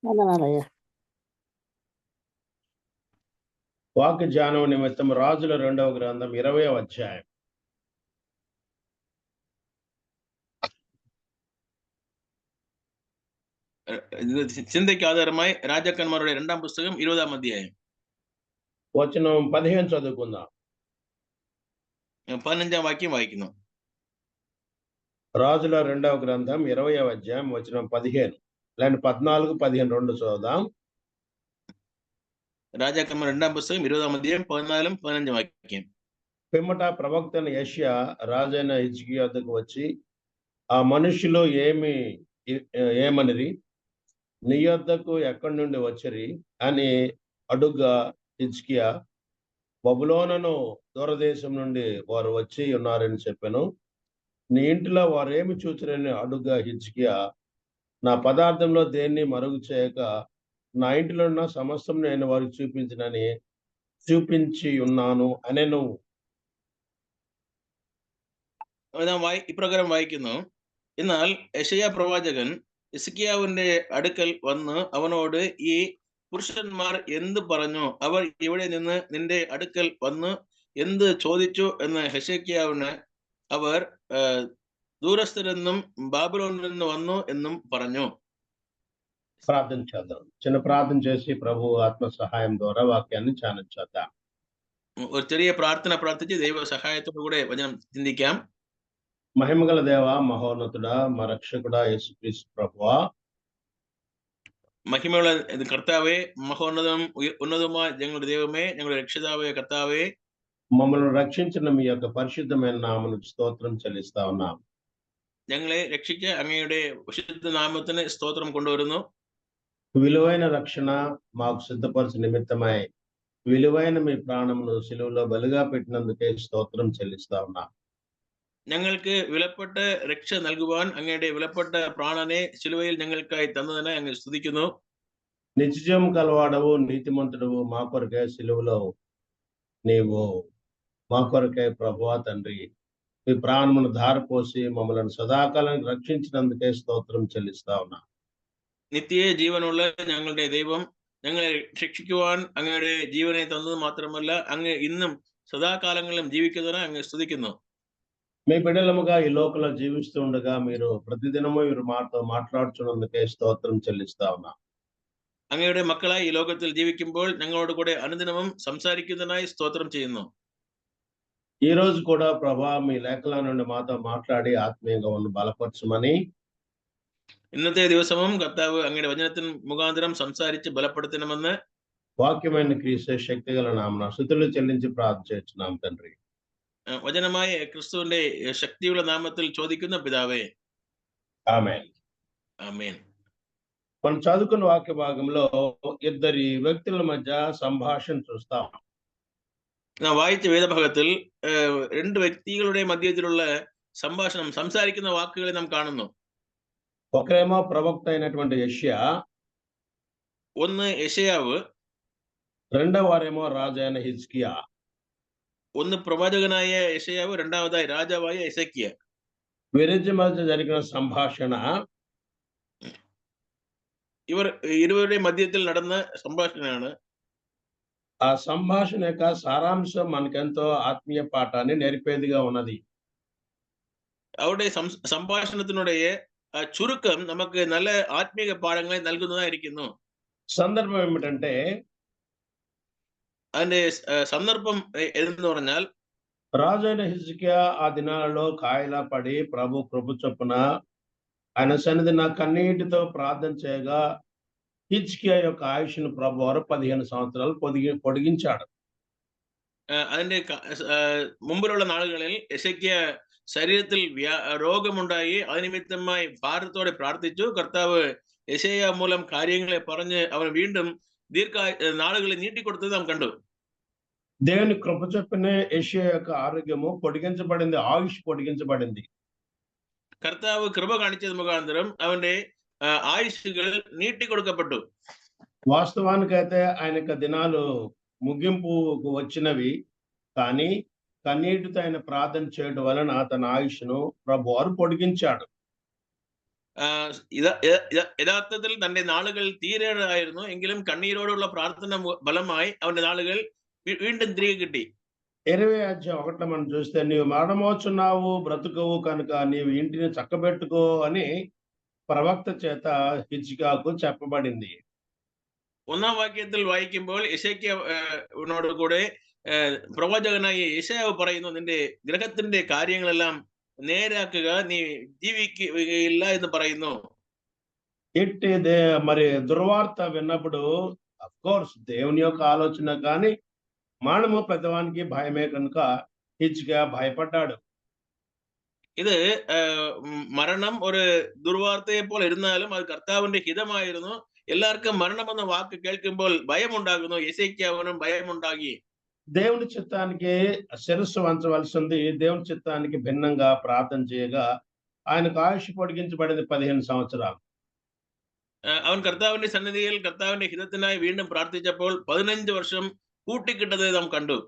వందనాలయ్యా. వాక్య ధ్యానం నిమిత్తం రాజుల 2వ గ్రంథం 20వ అధ్యాయం. சிந்தைக்கு ஆதாரமாய் ராஜாக்கன்மாருடைய 2వ పుస్తకం 20వ అధ్యాయం వచనం 15 చదువుకుందాం. 15వ వాక్యం వాయికుందాం. రాజుల 2వ గ్రంథం 20వ అధ్యాయం వచనం 15 లేని 14, 15 రెండు చదువుదాం. రాజాకన్మారు 2వ పుస్తకం 20వ అధ్యాయం 14, 15 వాక్యం. పిమ్మట ప్రవక్తన యెషయా రాజైన హిజ్కియా వద్దకు వచ్చి, ఆ మనుషులు ఏమనిరి, నీ యొద్దకు ఎక్కడి నుండి వచ్చిరి అని అడుగ్గా హిజ్కియా, బబులోనును దూరదేశం నుండి వారు వచ్చి ఉన్నారని చెప్పాను. నీ ఇంటిలో వారు ఏమి చూచిరని అడుగ్గా హిజ్కియా, నా పదార్థంలో దేన్ని మరుగు చేయక నా ఇంటిలో ఉన్న సమస్తం నేను వారికి చూపించి ఉన్నాను అనేను. ഇപ്രകാരം വായിക്കുന്നു. എന്നാൽ യെശയ്യാ പ്രവാചകൻ ഹിസ്കിയാവിന്റെ അടുക്കൽ വന്ന് അവനോട്, ഈ പുരുഷന്മാർ എന്ത് പറഞ്ഞു? അവർ ഇവിടെ നിന്ന് നിന്റെ അടുക്കൽ വന്ന് എന്ത് ചോദിച്ചു എന്ന് ഹെശയ്യാവിന് അവർ దూరస్థులెన్నం బాబిలోను నుండి వന്നു ఎన్నం പറഞ്ഞു. ప్రార్థన చేద్దాం. చిన్న ప్రార్థన చేసి ప్రభు ఆత్మ సహాయం ద్వారా వాక్యాన్ని ధ్యానం చేద్దాం. ഒരു ചെറിയ പ്രാർത്ഥന പ്രാർത്ഥിച്ച് ദൈവ സഹായത്തോടു കൂടെ വചനം ചിന്തിക്കാം. మహిమగల దేవా, మహోన్నతుడా, మా రక్షకుడా యేసుక్రీస్తు ప్రభువా, മഹിമയുള്ള കർത്താവേ, മഹോന്നതം ఉన్నതമായ ഞങ്ങളുടെ ദൈവമേ, ഞങ്ങളുടെ രക്ഷിതാവേ കർത്താവേ, మమ్మల్ని రక్షించిన మీ యొక్క పరిశుద్ధమైన నామమునకు స్తోత్రం చెల్లిస్తా ఉన్నాం. ഞങ്ങളെ രക്ഷിച്ച അങ്ങയുടെ വിശുദ്ധ നാമത്തിന് സ്തോത്രം കൊണ്ടുവരുന്നു. విలువైన రక్షణ మాకు సిద్ధపరచు నిమిత్తమై విలువైన మీ ప్రాణమును సిలువలో బలిగా పెట్టినందుకే స్తోత్రం చెల్లిస్తా ఉన్నాం. ഞങ്ങൾക്ക് വിലപ്പെട്ട രക്ഷ നൽകുവാൻ അങ്ങയുടെ വിലപ്പെട്ട പ്രാണനെ സിലുവയിൽ ഞങ്ങൾക്കായി തന്നതിനെ അങ്ങ് സ്തുതിക്കുന്നു. నిత్యజీవం కలవాడవు, నీతిమంతుడవు, మా కొరకే సిలువలో నీవు మా కొరకే ప్రభువా తండ్రి మీ ప్రాణమును ధారపోసి మమ్మల్ని సదాకాలం రక్షించినందుకే స్తోత్రం చెల్లిస్తా ఉన్నా. നിത്യ ജീവനുള്ള ഞങ്ങളുടെ ദൈവം ഞങ്ങളെ രക്ഷിക്കുവാൻ അങ്ങയുടെ ജീവനെ തന്നത് മാത്രമല്ല, അങ്ങ് ഇന്നും സദാകാലങ്ങളിലും ജീവിക്കുന്നതിനെ അങ്ങ് സ്തുതിക്കുന്നു. మీ బిడ్డలముగా ఈ లోకంలో జీవిస్తూ ఉండగా మీరు ప్రతిదినము మీరు మాతో మాట్లాడుచున్నందుకే స్తోత్రం చెల్లిస్తా ఉన్నా. അങ്ങയുടെ മക്കളായി ഈ ലോകത്തിൽ ജീവിക്കുമ്പോൾ ഞങ്ങളോട് കൂടെ അനുദിനവും സംസാരിക്കുന്നതിനായി സ്തോത്രം ചെയ്യുന്നു. ఈ రోజు కూడా ప్రభా మీ లేఖల నుండి మాతో మాట్లాడి ఆత్మీయంగా ఉన్న బలపరచమని, ഇന്നത്തെ ദിവസവും കർത്താവ് അങ്ങയുടെ വചനത്തിന് മുഖാന്തരം സംസാരിച്ച് ബലപ്പെടുത്തണമെന്ന് వాక్యమైన క్రీస్తు శక్తిగల నామమున స్తుతులు చెల్లించి ప్రార్థన చేస్తున్నాం తండ్రి. വചനമായ ക്രിസ്തുവിന്റെ ശക്തിയുള്ള നാമത്തിൽ ചോദിക്കുന്ന പിതാവേ, ఆమేన్. ఆమేన్. మనం చదువుకున్న వాక్య భాగంలో ఇద్దరి వ్యక్తుల మధ్య సంభాషణ చూస్తాం. നാം വായിച്ച വേദഭാഗത്തിൽ രണ്ട് വ്യക്തികളുടെ മധ്യത്തിലുള്ള സംഭാഷണം, സംസാരിക്കുന്ന വാക്കുകളെ നാം കാണുന്നു. ఒకరేమో ప్రవక్త అయినటువంటి యెషయా, ഒന്ന് യെശയ്യാവ്, రెండవ వారేమో రాజైన హిజ్కియా. ഒന്ന് പ്രവാചകനായ യെശയ്യാവ്, രണ്ടാമതായി രാജാവായ യെസെക്കിയ. వీరిద్దరి మధ్య జరిగిన సంభాషణ ഇവർ ഇരുവരുടെ മധ്യത്തിൽ നടന്ന സംഭാഷണമാണ്. ఆ సంభాషణ యొక్క సారాంశం మనకెంతో ఆత్మీయ పాఠాన్ని నేర్పేదిగా ఉన్నది. അവരുടെ സംഭാഷണത്തിനുடைய ചുരുക്കം നമുക്ക് നല്ല ആത്മീയ പാഠങ്ങളെ നൽകുന്നതായിരിക്കുന്നു. సందర్భం ఏమిటంటే, അതിന്റെ സന്ദർഭം എന്ന് പറഞ്ഞാൽ, రాజైన హిజ్కియా ఆ దినాలలో కాయలా పడి ప్రభు కృప చొప్పున ఆయన సన్నిధిన కన్నీటితో ప్రార్థన చేయగా హిజ్కియా యొక్క ఆయుష్ను ప్రభు వారు 15 సంవత్సరాలు పొడిగించాడు. അതിന്റെ മുമ്പിലുള്ള നാളുകളിൽ യെശയ്ക്കിയ ശരീരത്തിൽ രോഗമുണ്ടായി, അതിനിമിത്തമായി ഭാരത്തോടെ പ്രാർത്ഥിച്ചു. കർത്താവ് യെശയ്യാ മൂലം കാര്യങ്ങളെ പറഞ്ഞ് അവൻ വീണ്ടും നാളുകളെ നീട്ടിക്കൊടുത്തത് നാം കണ്ടു. దేవుని కృప చొప్పున యెషయా యొక్క ఆరోగ్యము పొడిగించబడింది, ఆయుష్ పొడిగించబడింది. കർത്താവ് കൃപ കാണിച്ചത് മുഖാന്തരം അവന്റെ ఆయుష్കൾ నీటికొడకపట్టు. వాస్తవానికైతే ఆయన యొక్క దినాలు ముగింపుకు వచ్చినవి, కానీ కన్నీటితో ఆయన ప్రార్థన చేయడం వలన తన ఆయుష్ను ప్రభు వారు పొడిగించాడు. യഥാർത്ഥത്തിൽ തന്റെ നാളുകൾ തീരേണ്ടതായിരുന്നു. എങ്കിലും കണ്ണീരോടുള്ള പ്രാർത്ഥന ഫലമായി അവന്റെ നാളുകൾ വീണ്ടും తిరిగి കിട്ടി. 20 మనం చూస్తే నీవు మరణమోచున్నావు బ్రతుకవు కనుక నీవు ఇంటిని చక్కబెట్టుకో అని ప్రవక్త చేత హిజ్కియాకు చెప్పబడింది. 1-ാം വാക്യത്തിൽ വായിക്കുമ്പോൾ യെശയ്യാവിനോട് കൂടെ പ്രവാചകനായ യെശയ്യാവ് പറയുന്നു, നിന്റെ ഗ്രഹത്തിന്റെ കാര്യങ്ങളെല്ലാം നേരാക്കുക, നീ ജീവിക്കുകയില്ല എന്ന് പറയുന്നു. ఇట్టి మరి దుర్వార్త విన్నప్పుడు అఫ్ కోర్స్ దేవుని యొక్క ఆలోచన కానీ మరణము పెద్దవానికి భయమే కనుక హిజ్కియా భయపడ్డాడు. ഇത് മരണം ഒരു ദുർവാർത്തയെ പോലെ ഇരുന്നാലും അത് കർത്താവിന്റെ ഹിതമായിരുന്നു. എല്ലാവർക്കും മരണമെന്ന വാക്ക് കേൾക്കുമ്പോൾ ഭയമുണ്ടാകുന്നു. യെശയ്യാവിനും ഭയമുണ്ടാగి దేవుని చిత్తానికి శిరస్సు వంచవలసింది దేవుని చిత్తానికి భిన్నంగా ప్రార్థన చేయగా ఆయనకు ఆయుష్ పొడిగించబడింది 15 సంవత్సరాలు. അവൻ കർത്താവിന്റെ സന്നിധിയിൽ കർത്താവിന്റെ ഹിതത്തിനായി വീണ്ടും പ്രാർത്ഥിച്ചപ്പോൾ 15 വർഷം കൂട്ടിക്കിട്ടത് നാം കണ്ടു.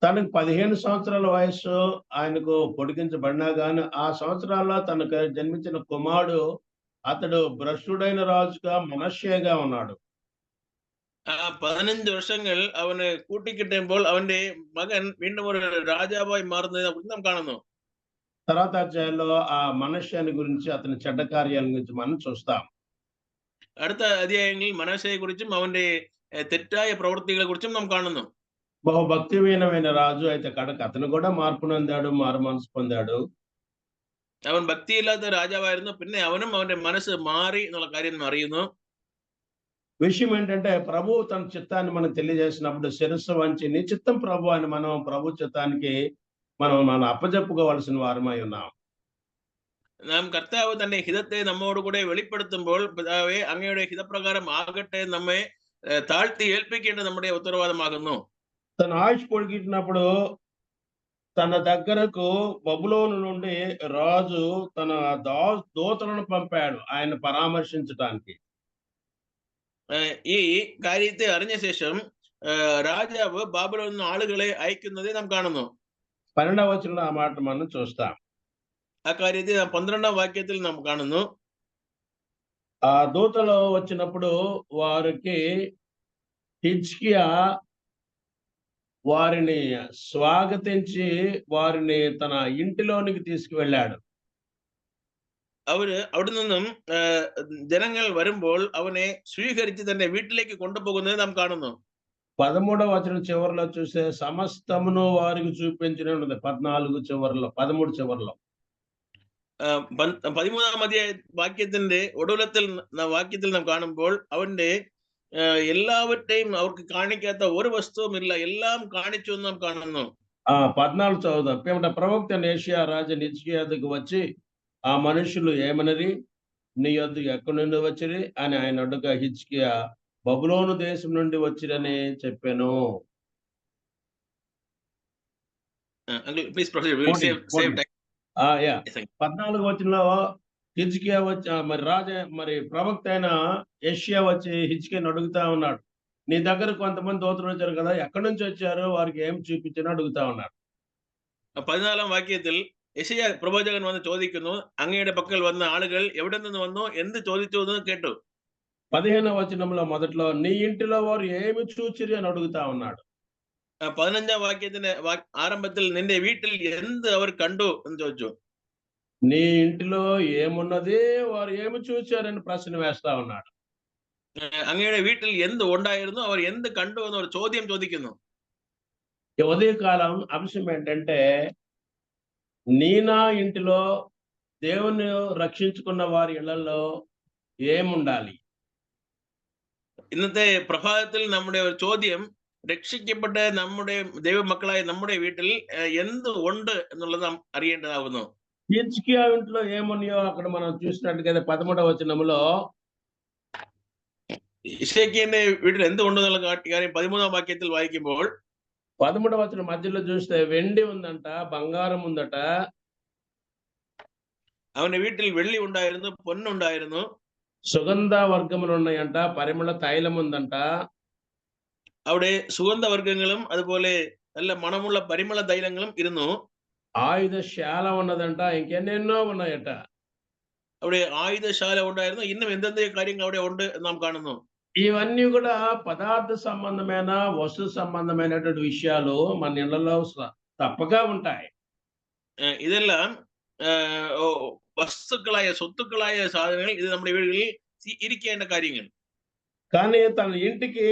తనకు 15 సంవత్సరాల వయస్సు ఆయనకు పొడిగించబడినా గాని ఆ సంవత్సరాల్లో తనకు జన్మించిన కుమారుడు అతడు భ్రష్టుడైన రాజుగా మనష్యేగా ఉన్నాడు. 15 വർഷങ്ങൾ അവന് കൂട്ടിക്കിട്ടുമ്പോൾ അവന്റെ മകൻ വീണ്ടും ഒരു രാജാവായി മാറുന്നത് നാം കാണുന്നു. తర్వాత అధ్యాయంలో ఆ మనష్యాని గురించి అతని చెడ్డ కార్యాల గురించి మనం చూస్తాం. അടുത്ത അധ്യായങ്ങളിൽ മനശ്ശയെ കുറിച്ചും അവന്റെ തെറ്റായ പ്രവൃത്തികളെ കുറിച്ചും നാം കാണുന്നു. బహుభక్తిహీనమైన రాజు అయితే కడకు అతను కూడా మార్పు నొందాడు, మారు మనసు పొందాడు. അവൻ ഭക്തിയില്ലാത്ത രാജാവായിരുന്നു. പിന്നെ അവനും അവന്റെ മനസ്സ് മാറി എന്നുള്ള കാര്യം നാം അറിയുന്നു. విషయం ఏంటంటే ప్రభువు తన చిత్తాన్ని మనకు తెలియజేసినప్పుడు శిరస్సు వంచి నీ చిత్తం ప్రభు అని మనం ప్రభు చిత్తానికి మనం అప్పజెప్పుకోవలసిన వారమై ఉన్నాం. നാം കർത്താവ് തന്റെ ഹിതത്തെ നമ്മോട് കൂടെ വെളിപ്പെടുത്തുമ്പോൾ പിതാവേ അങ്ങയുടെ ഹിതപ്രകാരം ആകട്ടെ നമ്മെ താഴ്ത്തി ഏൽപ്പിക്കേണ്ടത് നമ്മുടെ ഉത്തരവാദമാകുന്നു. తన ఆయుష్ పొడిగినప్పుడు తన దగ్గరకు బబులోను నుండి రాజు తన దూతలను పంపాడు ఆయన పరామర్శించడానికి. ഈ കാര്യത്തെ അറിഞ്ഞ ശേഷം രാജാവ് ബാബിലോണിൽ ആളുകളെ അയക്കുന്നതെ നാം കാണുന്നു. 12వ వచనంలో ఆ మాట మనం చూస్తాం. ആ കാര്യത്തെ 12ാം വാക്യത്തിൽ നാം കാണുന്നു. ఆ దూతలు వచ్చినప్పుడు వారికి హిజ్కియా వారిని స్వాగతించి వారిని తన ఇంటిలోనికి తీసుకువెళ్ళాడు. അവിടെ നിന്നും ജനങ്ങൾ വരുമ്പോൾ അവനെ സ്വീകരിച്ച് തന്റെ വീട്ടിലേക്ക് കൊണ്ടുപോകുന്നത് നാം കാണുന്നു. 13వ వచనం చివరిలో చూస్తే సమస్తమును వారికి చూపించిన 14 చివరిలో 13 చివరిలో 13ാം വാക്യത്തിന്റെ ഒടുവിലത്തിൽ വാക്യത്തിൽ നാം കാണുമ്പോൾ അവന്റെ എല്ലാവരെയും അവർക്ക് കാണിക്കാത്ത ഒരു വസ്തുവും ഇല്ല, എല്ലാം കാണിച്ചു എന്ന് നാം കാണുന്നു. 14 చదువుదాం. ఏమంటే ప్రవక్త యేషయా రాజు హిజ్కియా దగ్గరికి వచ్చి ఆ మనుషులు ఏమనరి నీ యొద్దకు ఎక్కడి నుండి వచ్చిరి అని ఆయన అడుగగా హిజ్కియా బబులోను దేశం నుండి వచ్చిరని చెప్పాను. Please proceed, we will save time. 14వ వచనంలో హిజ్కియా వచ్చి మరి ప్రవక్త అయిన యేషయా వచ్చి హిజ్కియాను అడుగుతా ఉన్నాడు, నీ దగ్గర కొంతమంది దూతలు వచ్చారు కదా, ఎక్కడి నుంచి వచ్చారు, వారికి ఏం చూపించని అడుగుతా ఉన్నాడు. 14ാം വാക്യത്തിൽ യെശയ്യാ പ്രവാചകൻ വന്ന് ചോദിക്കുന്നു, അങ്ങയുടെ പക്കൽ വന്ന ആളുകൾ എവിടെ നിന്ന് വന്നു, എന്ത് ചോദിച്ചു എന്ന് കേട്ടു. 15వ వచనంలో మొదట్లో నీ ఇంటిలో వారు ఏమి చూచిరి అని అడుగుతా ఉన్నాడు. 15ാം വാക്യത്തിന്റെ ആരംഭത്തിൽ നിന്റെ വീട്ടിൽ എന്ത് അവർ കണ്ടു എന്ന് ചോദിച്ചു. నీ ఇంటిలో ఏమున్నది, వారు ఏమి చూచారని ప్రశ్న వేస్తా ఉన్నాడు. അങ്ങയുടെ വീട്ടിൽ എന്ത് ഉണ്ടായിരുന്നു, അവർ എന്ത് കണ്ടു എന്ന് ഒരു ചോദ്യം ചോദിക്കുന്നു. ఈ ఉదయకాలం అంశం ఏంటంటే నా ఇంటిలో దేవుని రక్షించుకున్న వారి ఇళ్లలో ఏముండాలి. ഇന്നത്തെ പ്രഭാതത്തിൽ നമ്മുടെ ഒരു ചോദ്യം, രക്ഷിക്കപ്പെട്ട നമ്മുടെ ദൈവമക്കളായ നമ്മുടെ വീട്ടിൽ എന്ത് ഉണ്ട് എന്നുള്ളത് നാം അറിയേണ്ടതാകുന്നു. హిజ్కియా ఇంట్లో ఏమున్నాయో అక్కడ మనం చూసినట్టుగా 13వ వచనంలో യെശയ്യാവിന്റെ വീട്ടിൽ എന്ത് ഉണ്ടെന്നുള്ള കാര്യം 13ാം വാക്യത്തിൽ വായിക്കുമ്പോൾ 13వ వచనం మధ్యలో చూస్తే వెండి ఉందంట, బంగారం ఉందట. അവന്റെ വീട്ടിൽ വെള്ളി ഉണ്ടായിരുന്നു, പൊന്നുണ്ടായിരുന്നു. సుగంధ వర్గములు ఉన్నాయంట, పరిమళ తైలం ఉందంట. അവിടെ സുഗന്ധവർഗ്ഗങ്ങളും അതുപോലെ നല്ല മണമുള്ള പരിമള തൈലങ്ങളും ഇരുന്നു. ఆయుధశాల ఉన్నదంట, ఇంకెన్నెన్నో ఉన్నాయట. അവിടെ ആയുധശാല ഉണ്ടായിരുന്നു. ഇന്നും എന്തെന്തൊക്കെ കാര്യങ്ങൾ അവിടെ ഉണ്ട് എന്ന് നാം കാണുന്നു. ఇవన్నీ కూడా పదార్థ సంబంధమైన, వస్తు సంబంధమైనటువంటి విషయాలు మన ఇళ్లలో తప్పక ఉంటాయి. ഇതെല്ലാം വസ്തുക്കളായ സ്വത്തുക്കളായ സാധനങ്ങൾ ഇത് നമ്മുടെ വീടുകളിൽ ഇരിക്കേണ്ട കാര്യങ്ങൾ. కానీ తన ఇంటికి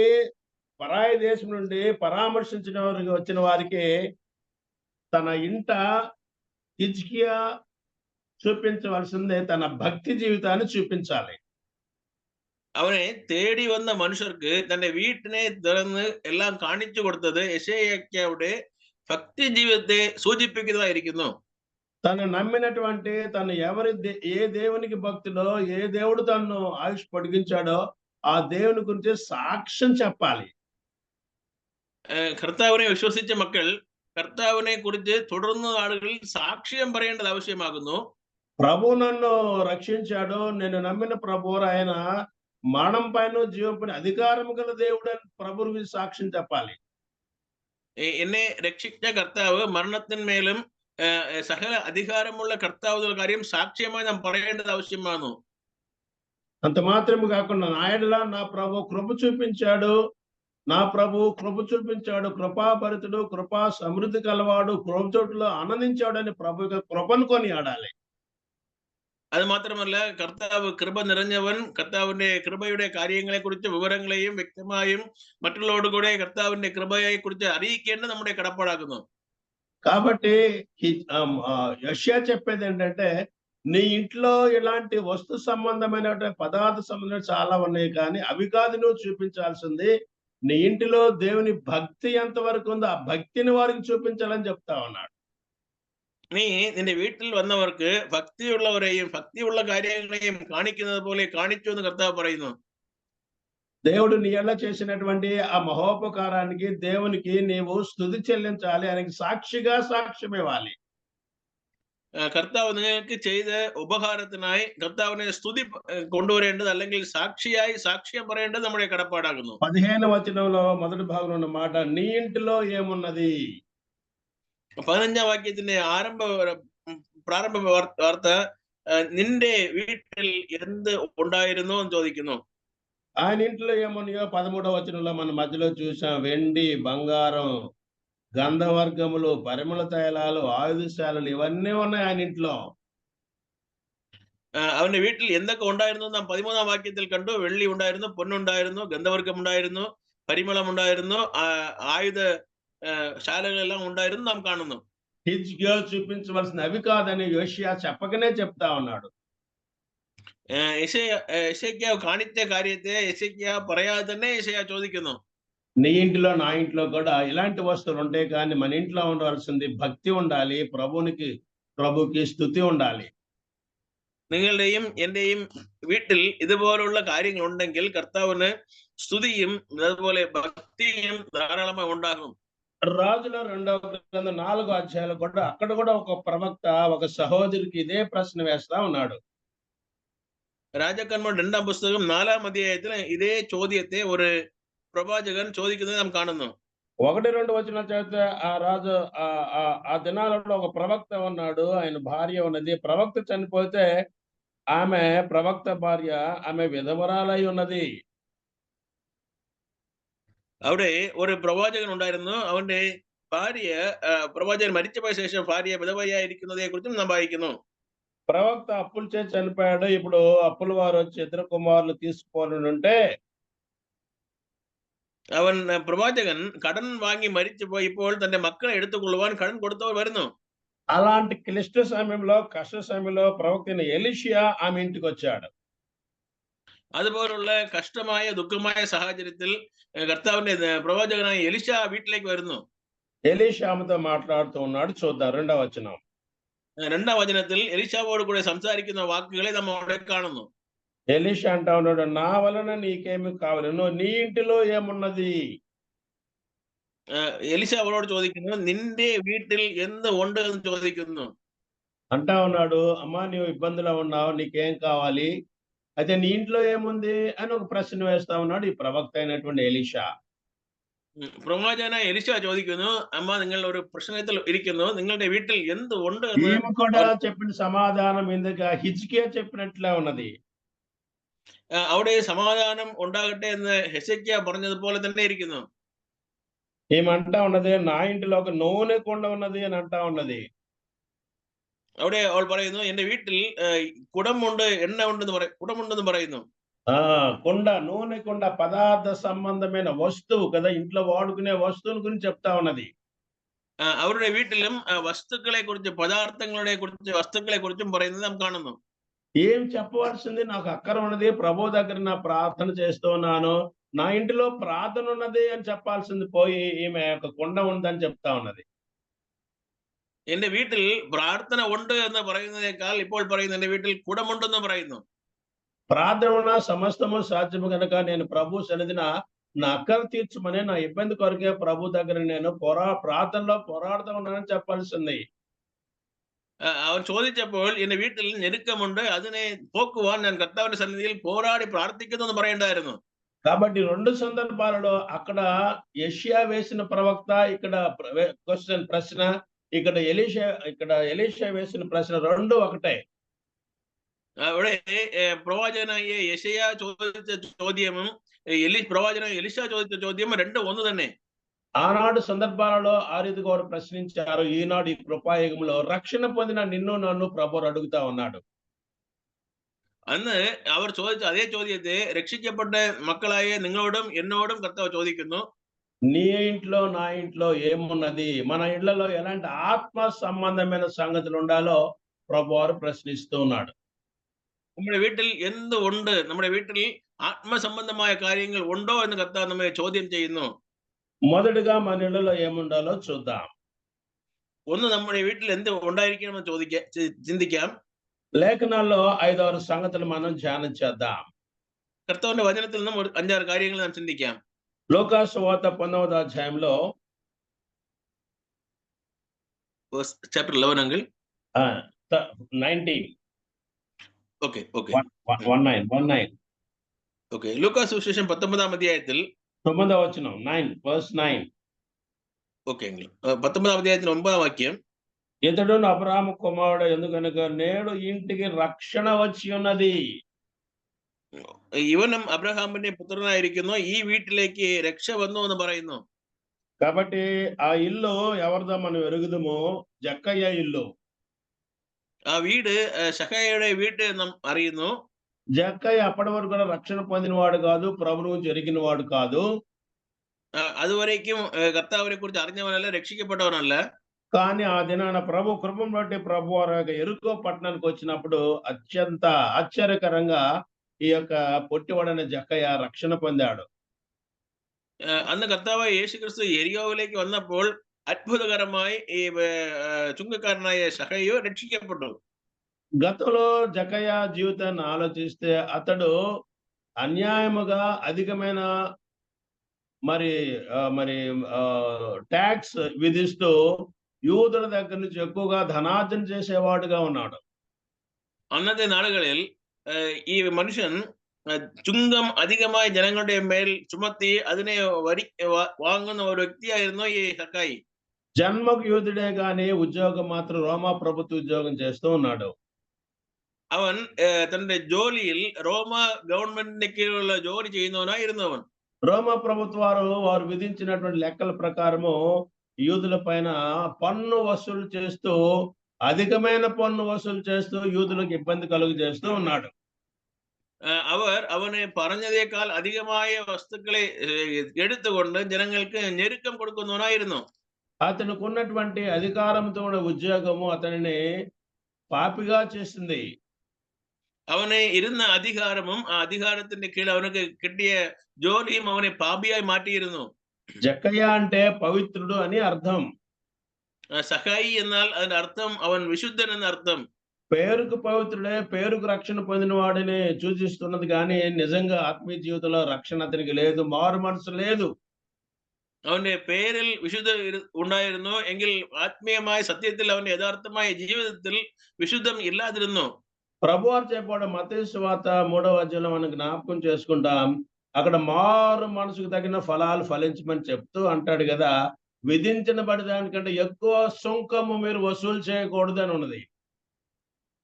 పరాయి దేశం నుండి పరామర్శించిన వారికి వచ్చిన వారికి తన ఇంట హిజ్కియా చూపించవలసిందే తన భక్తి జీవితాన్ని చూపించాలి. അവനെ തേടി വന്ന മനുഷ്യർക്ക് തന്റെ വീട്ടിനെ തുറന്ന് എല്ലാം കാണിച്ചു കൊടുത്തത് യെശയ്യായുടെ ഭക്തി ജീവിതത്തെ സൂചിപ്പിക്കുന്നതായിരിക്കുന്നു. తను నమ్మినటువంటి తను ఏ దేవునికి భక్తుడో, ఏ దేవుడు తనను ఆయుష్ పొడిగించాడో ఆ దేవుని గురించి సాక్ష్యం చెప్పాలి. കർത്താവിനെ വിശ്വസിച്ച മക്കൾ കർത്താവിനെ കുറിച്ച് തുടർന്ന നാളുകളിൽ സാക്ഷ്യം പറയേണ്ടത് ആവശ്യമാകുന്നു. ప్రభు నన్ను రక్షించాడు, నేను నమ్మిన ప్రభు ఆయన మరణం పైన జీవం పైన అధికారం గల దేవుడు అని ప్రభు గురించి సాక్ష్యం చెప్పాలి. എന്നെ രക്ഷിച്ച കർത്താവ് മരണത്തിന്മേലും സകല അധികാരമുള്ള കർത്താവ് എന്നുള്ള കാര്യം സാക്ഷ്യമായി നാം പറയേണ്ടത് ആവശ്യമാണ്. అంత మాత్రమే కాకుండా నా ఎడల నా ప్రభు కృప చూపించాడు, నా ప్రభు కృప చూపించాడు, కృపాభరితుడు, కృపా సమృద్ధి కలవాడు, కృప చోటులో ఆనందించాడు అని ప్రభు యొక్క కృపను కొనియాడాలి. അത് മാത്രമല്ല കർത്താവ് കൃപ നിറഞ്ഞവൻ, കർത്താവിന്റെ കൃപയുടെ കാര്യങ്ങളെ കുറിച്ച് വിവരങ്ങളെയും വ്യക്തമായും മറ്റുള്ളവരോട് കൂടെ കർത്താവിന്റെ കൃപയെ കുറിച്ച് അറിയിക്കേണ്ടത് നമ്മുടെ കടപ്പാടാകുന്നു. కాబట్టి యెషయా చెప్పేది ఏంటంటే నీ ఇంట్లో ఇలాంటి వస్తు సంబంధమైనటువంటి పదార్థ సంబంధం చాలా ఉన్నాయి, కానీ అవి కాదు నువ్వు చూపించాల్సింది. నీ ఇంటిలో దేవుని భక్తి ఎంతవరకు ఉందో ఆ భక్తిని వారికి చూపించాలని చెప్తా ఉన్నాడు. നീ നിന്റെ വീട്ടിൽ വന്നവർക്ക് ഭക്തിയുള്ളവരെയും ഭക്തിയുള്ള കാര്യങ്ങളെയും കാണിക്കുന്നത് പോലെ കാണിച്ചു എന്ന് കർത്താവ് പറയുന്നു. దేవుడు నీ ఎడల చేసినటువంటి ఆ మహోపకారానికి దేవునికి నీవు స్తుతి చెల్లించాలి, ఆయనకి సాక్షిగా సాక్ష్యం ఇవ్వాలి. കർത്താവ് നിങ്ങൾക്ക് ചെയ്ത ഉപകാരത്തിനായി കർത്താവിനെ സ്തുതി കൊണ്ടുവരേണ്ടത് അല്ലെങ്കിൽ സാക്ഷിയായി സാക്ഷ്യം പറയേണ്ടത് നമ്മുടെ കടപ്പാടാകുന്നു. 15వ వచనంలో మొదటి భాగంలో ఉన్న మాట నీ ఇంటిలో ఏమున్నది. 15ാം വാക്യത്തിന്റെ പ്രാരംഭ വാർത്ത നിന്റെ വീട്ടിൽ എന്ത് ഉണ്ടായിരുന്നു എന്ന് ചോദിക്കുന്നു. ఆయన ఇంట్లో ఏమున్నాయో 13వ వచనంలో మన మధ్యలో చూసాం. వెండి, బంగారం, గంధవర్గములు, పరిమళ తైలాలు, ఆయుధశాలలు ఇవన్నీ ఉన్నాయి ఆయన ఇంట్లో. അവന്റെ വീട്ടിൽ എന്തൊക്കെ ഉണ്ടായിരുന്നു നാം 13ാം വാക്യത്തിൽ കണ്ടു. വെള്ളി ഉണ്ടായിരുന്നു, പൊന്നുണ്ടായിരുന്നു, ഗന്ധവർഗം ഉണ്ടായിരുന്നു, പരിമളം ഉണ്ടായിരുന്നു, ആയുധ శాలകളെല്ലാം ഉണ്ടായിരുന്നു നാം കാണുന്നു. హిజ్కియా చూపించవలసిన అవి కాదని యోషియా చెప్పకనే చెప్తా ఉన్నాడు. യെശയ്യാവ് കാണിച്ച കാര്യത്തെ യെശയ്യാ പറയാതെ തന്നെ യെശയ്യാ ചോദിക്കുന്നു. నీ ఇంటిలో నా ఇంట్లో కూడా ఇలాంటి వస్తువులు ఉంటాయి, కానీ మన ఇంట్లో ఉండవలసింది భక్తి ఉండాలి, ప్రభుకి స్తుతి ఉండాలి. നിങ്ങളുടെയും എന്റെയും വീട്ടിൽ ഇതുപോലുള്ള കാര്യങ്ങൾ ഉണ്ടെങ്കിൽ കർത്താവിന് സ്തുതിയും അതുപോലെ ഭക്തിയും ധാരാളമായി ഉണ്ടാകും. రాజుల 2వ గ్రంథం 4వ అధ్యాయంలో కూడా అక్కడ కూడా ఒక ప్రవక్త ఒక సహోదరికి ఇదే ప్రశ్న వేస్తా ఉన్నాడు. രാജാക്കന്മാർ 2ാം പുസ്തകം 4ാം അധ്യായത്തിൽ ഇതേ ചോദ്യത്തെ ഒരു പ്രവാചകൻ ചോദിക്കുന്നത് നാം കാണുന്നു. 1-2 వచనాలు చదివితే ఆ రాజు ఆ దినాలలో ఒక ప్రవక్త ఉన్నాడు, ఆయన భార్య ఉన్నది. ప్రవక్త చనిపోతే ఆమె ప్రవక్త భార్య ఆమె విధవరాలై ఉన్నది. അവിടെ ഒരു പ്രവാചകൻ ഉണ്ടായിരുന്നു. അവന്റെ ഭാര്യ പ്രവാചകൻ മരിച്ചുപോയ ശേഷം ഭാര്യ വിധവയായിരിക്കുന്നതിനെ കുറിച്ചും നാം വായിക്കുന്നു. ప్రవక్త అప్పులు చేసి చనిపోయాడు. ఇప్పుడు అప్పుల వారు వచ్చి 2 కుమారులు తీసుకోవాలని ఉంటే അവൻ പ്രവാചകൻ കടൻ വാങ്ങി മരിച്ചുപോയി ഇപ്പോൾ തന്റെ മക്കളെ എടുത്തുകൊള്ളുവാൻ കടൻ കൊടുത്തവർ വരുന്നു. అలాంటి క్లిష్ట సమయంలో, కష్ట సమయంలో ప్రవక్త ఎలీషా ఆమె ఇంటికి వచ్చాడు. അതുപോലുള്ള കഷ്ടമായ ദുഃഖമായ സാഹചര്യത്തിൽ കർത്താവിന്റെ പ്രവാചകനായ എലിശ വീട്ടിലേക്ക് വരുന്നു. ఎలీషా ఆమెతో మాట్లాడుతూ ఉన్నాడు. చూద్దాం 2వ వచనం. 2ാം വചനത്തിൽ എലിശാവോട് കൂടെ സംസാരിക്കുന്ന വാക്കുകളെ നാം അവിടെ കാണുന്നു. ఎలీషా అంటా ఉన్నాడు, నా వలన నీకేమి కావాలి, నీ ఇంటిలో ఏమున్నది. എലിശ അവളോട് ചോദിക്കുന്നു, നിന്റെ വീട്ടിൽ എന്ത് ഉണ്ട് എന്ന് ചോദിക്കുന്നു. అంటా ఉన్నాడు, అమ్మా నీవు ఇబ్బందిలో ఉన్నావు, నీకేం కావాలి, అయితే నీ ఇంట్లో ఏముంది అని ఒక ప్రశ్న వేస్తా ఉన్నాడు ఈ ప్రవక్త అయినటువంటి ఎలీషా. പ്രവാചകന എലിശ ചോദിക്കുന്നു, അമ്മ നിങ്ങൾ ഒരു പ്രശ്നത്തിൽ ഇരിക്കുന്നു, നിങ്ങളുടെ വീട്ടിൽ എന്ത് ഉണ്ട് എന്ന് ఈమె కూడా చెప్పిన సమాధానం ఎందుకు హిజ్కియా చెప్పినట్లే ఉన్నది. അവിടെ സമാധാനം ഉണ്ടാകട്ടെ എന്ന് ഹെസെക്കിയ പറഞ്ഞതുപോലെ തന്നെ ഇരിക്കുന്നു. ఈమె అంటా ఉన్నది నా ఇంటిలో ఒక నూనె కుండ ఉన్నది అని అంటా ఉన్నది. അവിടെ അവൾ പറയുന്നു, എന്റെ വീട്ടിൽ കുടമുണ്ട്, എണ്ണ ഉണ്ടെന്ന് കുടമുണ്ടെന്ന് പറയുന്നു. కుండ, నూనె కుండ పదార్థ సంబంధమైన వస్తువు కదా, ఇంట్లో వాడుకునే వస్తువుల గురించి చెప్తా ఉన్నది. അവരുടെ വീട്ടിലും വസ്തുക്കളെ കുറിച്ച്, పదార్థങ്ങളെ കുറിച്ച്, వస్తుക്കളെ കുറിച്ചും പറയുന്നത് നാം കാണുന്നു. ఏం చెప్పవలసింది, నాకు అక్కర ఉన్నది, ప్రభు దగ్గర నా ప్రార్థన చేస్తూ ఉన్నాను, నా ఇంటిలో ప్రార్థన ఉన్నది అని చెప్పాల్సింది పోయి ఈమె ఒక కుండ ఉందని చెప్తా ఉన్నది. എന്റെ വീട്ടിൽ പ്രാർത്ഥന ഉണ്ട് എന്ന് പറയുന്നതിനേക്കാൾ ഇപ്പോൾ പറയുന്നു എന്റെ വീട്ടിൽ കുടമുണ്ടെന്ന് പറയുന്നു. ప్రార్థన ఉన్న సమస్తము సాధ్యము కనుక నేను ప్రభు సన్నిధిన నా అక్కర తీర్చమని, నా ఇబ్బంది కొరకే ప్రభు దగ్గర నేను ప్రార్థనలో పోరాడుతూ ఉన్నానని చెప్పాల్సింది. അവൻ ചോദിച്ചപ്പോൾ എന്റെ വീട്ടിൽ ഞെരുക്കമുണ്ട്, അതിനെ പോക്കുവാൻ ഞാൻ കർത്താവിന്റെ സന്നിധിയിൽ പോരാടി ప్రార్థిക്കുന്നു എന്ന് പറയേണ്ടായിരുന്നു. కాబట్టి 2 సందర్భాలలో అక్కడ యెషయా వేసిన ప్రవక్త, ఇక్కడ ప్రశ్న, ఇక్కడ ఎలీషా వేసిన ప్రశ్న 2 ఒకటే. അവിടെ പ്രവാചകനായ യെശയ്യ ചോദിച്ച ചോദ്യവും പ്രവാചകനായ എലിശ ചോദിച്ച ചോദ്യവും 2 ഒന്ന് തന്നെ. ఆనాడు సందర్భాలలో ఆ రీతిగా వారు ప్రశ్నించారు. ఈనాడు ఈ కృపాయుగంలో రక్షణ పొందిన నిన్ను నన్ను ప్రభువు అడుగుతా ఉన్నాడు. അന്ന് അവർ ചോദിച്ച അതേ ചോദ്യത്തെ രക്ഷിക്കപ്പെട്ട മക്കളായ നിങ്ങളോടും എന്നോടും കർത്താവ് ചോദിക്കുന്നു. నీ ఇంట్లో నా ఇంట్లో ఏమున్నది, మన ఇళ్లలో ఎలాంటి ఆత్మ సంబంధమైన సంగతులు ఉండాలో ప్రభువారు ప్రశ్నిస్తూ ఉన్నాడు. നമ്മുടെ വീട്ടിൽ എന്ത് ഉണ്ട്, നമ്മുടെ വീട്ടിൽ ആത്മസംബന്ധമായ കാര്യങ്ങൾ ഉണ്ടോ എന്ന് കർത്താവ് നമ്മെ ചോദ്യം ചെയ്യുന്നു. మొదటిగా మన ఇళ్లలో ఏముండాలో చూద్దాం. ഒന്ന്, നമ്മുടെ വീട്ടിൽ എന്ത് ഉണ്ടായിരിക്കണമെന്ന് ചിന്തിക്കാം. లేఖనాల్లో 5-6 సంగతులు మనం ధ్యానం చేద్దాం. കർത്താവിന്റെ വചനത്തിൽ നിന്നും 5-6 കാര്യങ്ങൾ നാം ചിന്തിക്കാം. లూకాసు వార్త 19వ అధ్యాయంలో చాప్టర్ 11 అంగిల్ 19. ഓക്കെ 19. ഓക്കെ, ലൂക്കാസ് സുവിശേഷം 19ാം അധ്യായത്തിൽ 9వ వచనం 9 verse 9. ఓకే అంగిల్ 19ాం అధ్యాయത്തിൽ 9వ వాక్యం. ఇతడు అబ్రహాము కుమారుడు ఎందుకనక నేడు ఇంటికి రక్షణ వచ్చి ఉన్నది. ഇവനും അബ്രഹാമിന്റെ പുത്രനായിരിക്കുന്നു, ഈ വീട്ടിലേക്ക് രക്ഷ വന്നു എന്ന് പറയുന്നു. కాబట్టి ఆ ఇల్లు ఎవరిదో మనం ఎరుగుదము, జక్కయ్య ఇల్లు. ఆ വീട് ശഖയുടെ വീട് നാം അറിയുന്നു. జక్కయ్య అప్పటి వరకు కూడా రక్షణ పొందినవాడు కాదు, ప్రభువును జరిగిన వాడు కాదు. അതുവരേക്കും കർത്താവിനെ കുറിച്ച് അറിഞ്ഞവനല്ല, രക്ഷിക്കപ്പെട്ടവനല്ല. కానీ ఆ దినాన ప్రభు కృపను బట్టి ప్రభు వారు ఎరుకో పట్టణానికి వచ్చినప్పుడు అత్యంత ఆశ్చర్యకరంగా ఈ యొక్క పొట్టివాడైన జక్కయ్య రక్షణ పొందాడు. അന്ന് കർത്താവ് യേശുക്രിസ്തു എരിയോവിലേക്ക് വന്നപ്പോൾ അത്ഭുതകരമായി ഈ ചുങ്കക്കാരനായ ശഖയു രക്ഷിക്കപ്പെട്ടു. గతంలో జక్కయ్య జీవితాన్ని ఆలోచిస్తే అతడు అన్యాయముగా అధికమైన మరి ట్యాక్స్ విధిస్తూ యూదుల దగ్గర నుంచి ఎక్కువగా ధనార్జన చేసేవాడుగా ఉన్నాడు. അന്നത്തെ നാളുകളിൽ ഈ മനുഷ്യൻ ചുങ്കം അധികമായി ജനങ്ങളുടെ മേൽ ചുമത്തി അതിനെ വാങ്ങുന്ന ഒരു വ്യക്തിയായിരുന്നു ഈ സക്കായി. జన్మకు యూదుడే గాని ఉద్యోగం మాత్రం రోమా ప్రభుత్వ ఉద్యోగం చేస్తూ ఉన్నాడు. അവൻ തന്റെ ജോലിയിൽ റോമ ഗവൺമെന്റിന്റെ കീഴിലുള്ള ജോലി ചെയ്യുന്നവനായിരുന്നു. അവൻ రోమా ప్రభుత్వాలు వారు విధించినటువంటి లెక్కల ప్రకారము యూదుల పైన పన్ను వసూలు చేస్తూ, అధికమైన పన్ను వసూలు చేస్తూ యూదులకు ఇబ్బంది కలుగు చేస్తూ ఉన్నాడు. അവർ അവന് പറഞ്ഞതേക്കാൾ അധികമായ വസ്തുക്കളെ എടുത്തുകൊണ്ട് ജനങ്ങൾക്ക് ഞെരുക്കം കൊടുക്കുന്നവനായിരുന്നു. అతనికి ఉన్నటువంటి అధికారంతో ఉద్యోగము అతనిని పాపిగా చేసింది. അവന് ഇരുന്ന അധികാരവും ആ അധികാരത്തിന്റെ കീഴിൽ അവനക്ക് കിട്ടിയ ജോലിയും അവനെ പാപിയായി മാറ്റിയിരുന്നു. జక్కయ్య అంటే పవిత్రుడు అని అర్థం. സഹായി എന്നാൽ അതിന്റെ അർത്ഥം അവൻ വിശുദ്ധൻ എന്ന അർത്ഥം. పేరుకు పవిత్రుడే, పేరుకు రక్షణ పొందిన వాడిని సూచిస్తున్నది కానీ నిజంగా ఆత్మీయ జీవితంలో రక్షణ అతనికి లేదు, మారు మనసు లేదు. അവന്റെ പേരിൽ വിശുദ്ധ ഉണ്ടായിരുന്നു എങ്കിൽ ആത്മീയമായ സത്യത്തിൽ അവന്റെ യഥാർത്ഥമായ ജീവിതത്തിൽ വിശുദ്ധം ഇല്ലാതിരുന്നു. ప్రభువారు చెప్పాడు మత్తయి సువార్త 3వ అధ్యాయంలో మనం జ్ఞాపకం చేసుకుంటాం. అక్కడ మారు మనసుకు తగిన ఫలాలు ఫలించమని చెప్తూ అంటాడు కదా, విధించబడిన దానికంటే ఎక్కువ సుంకము మీరు వసూలు చేయకూడదు అని ఉన్నది.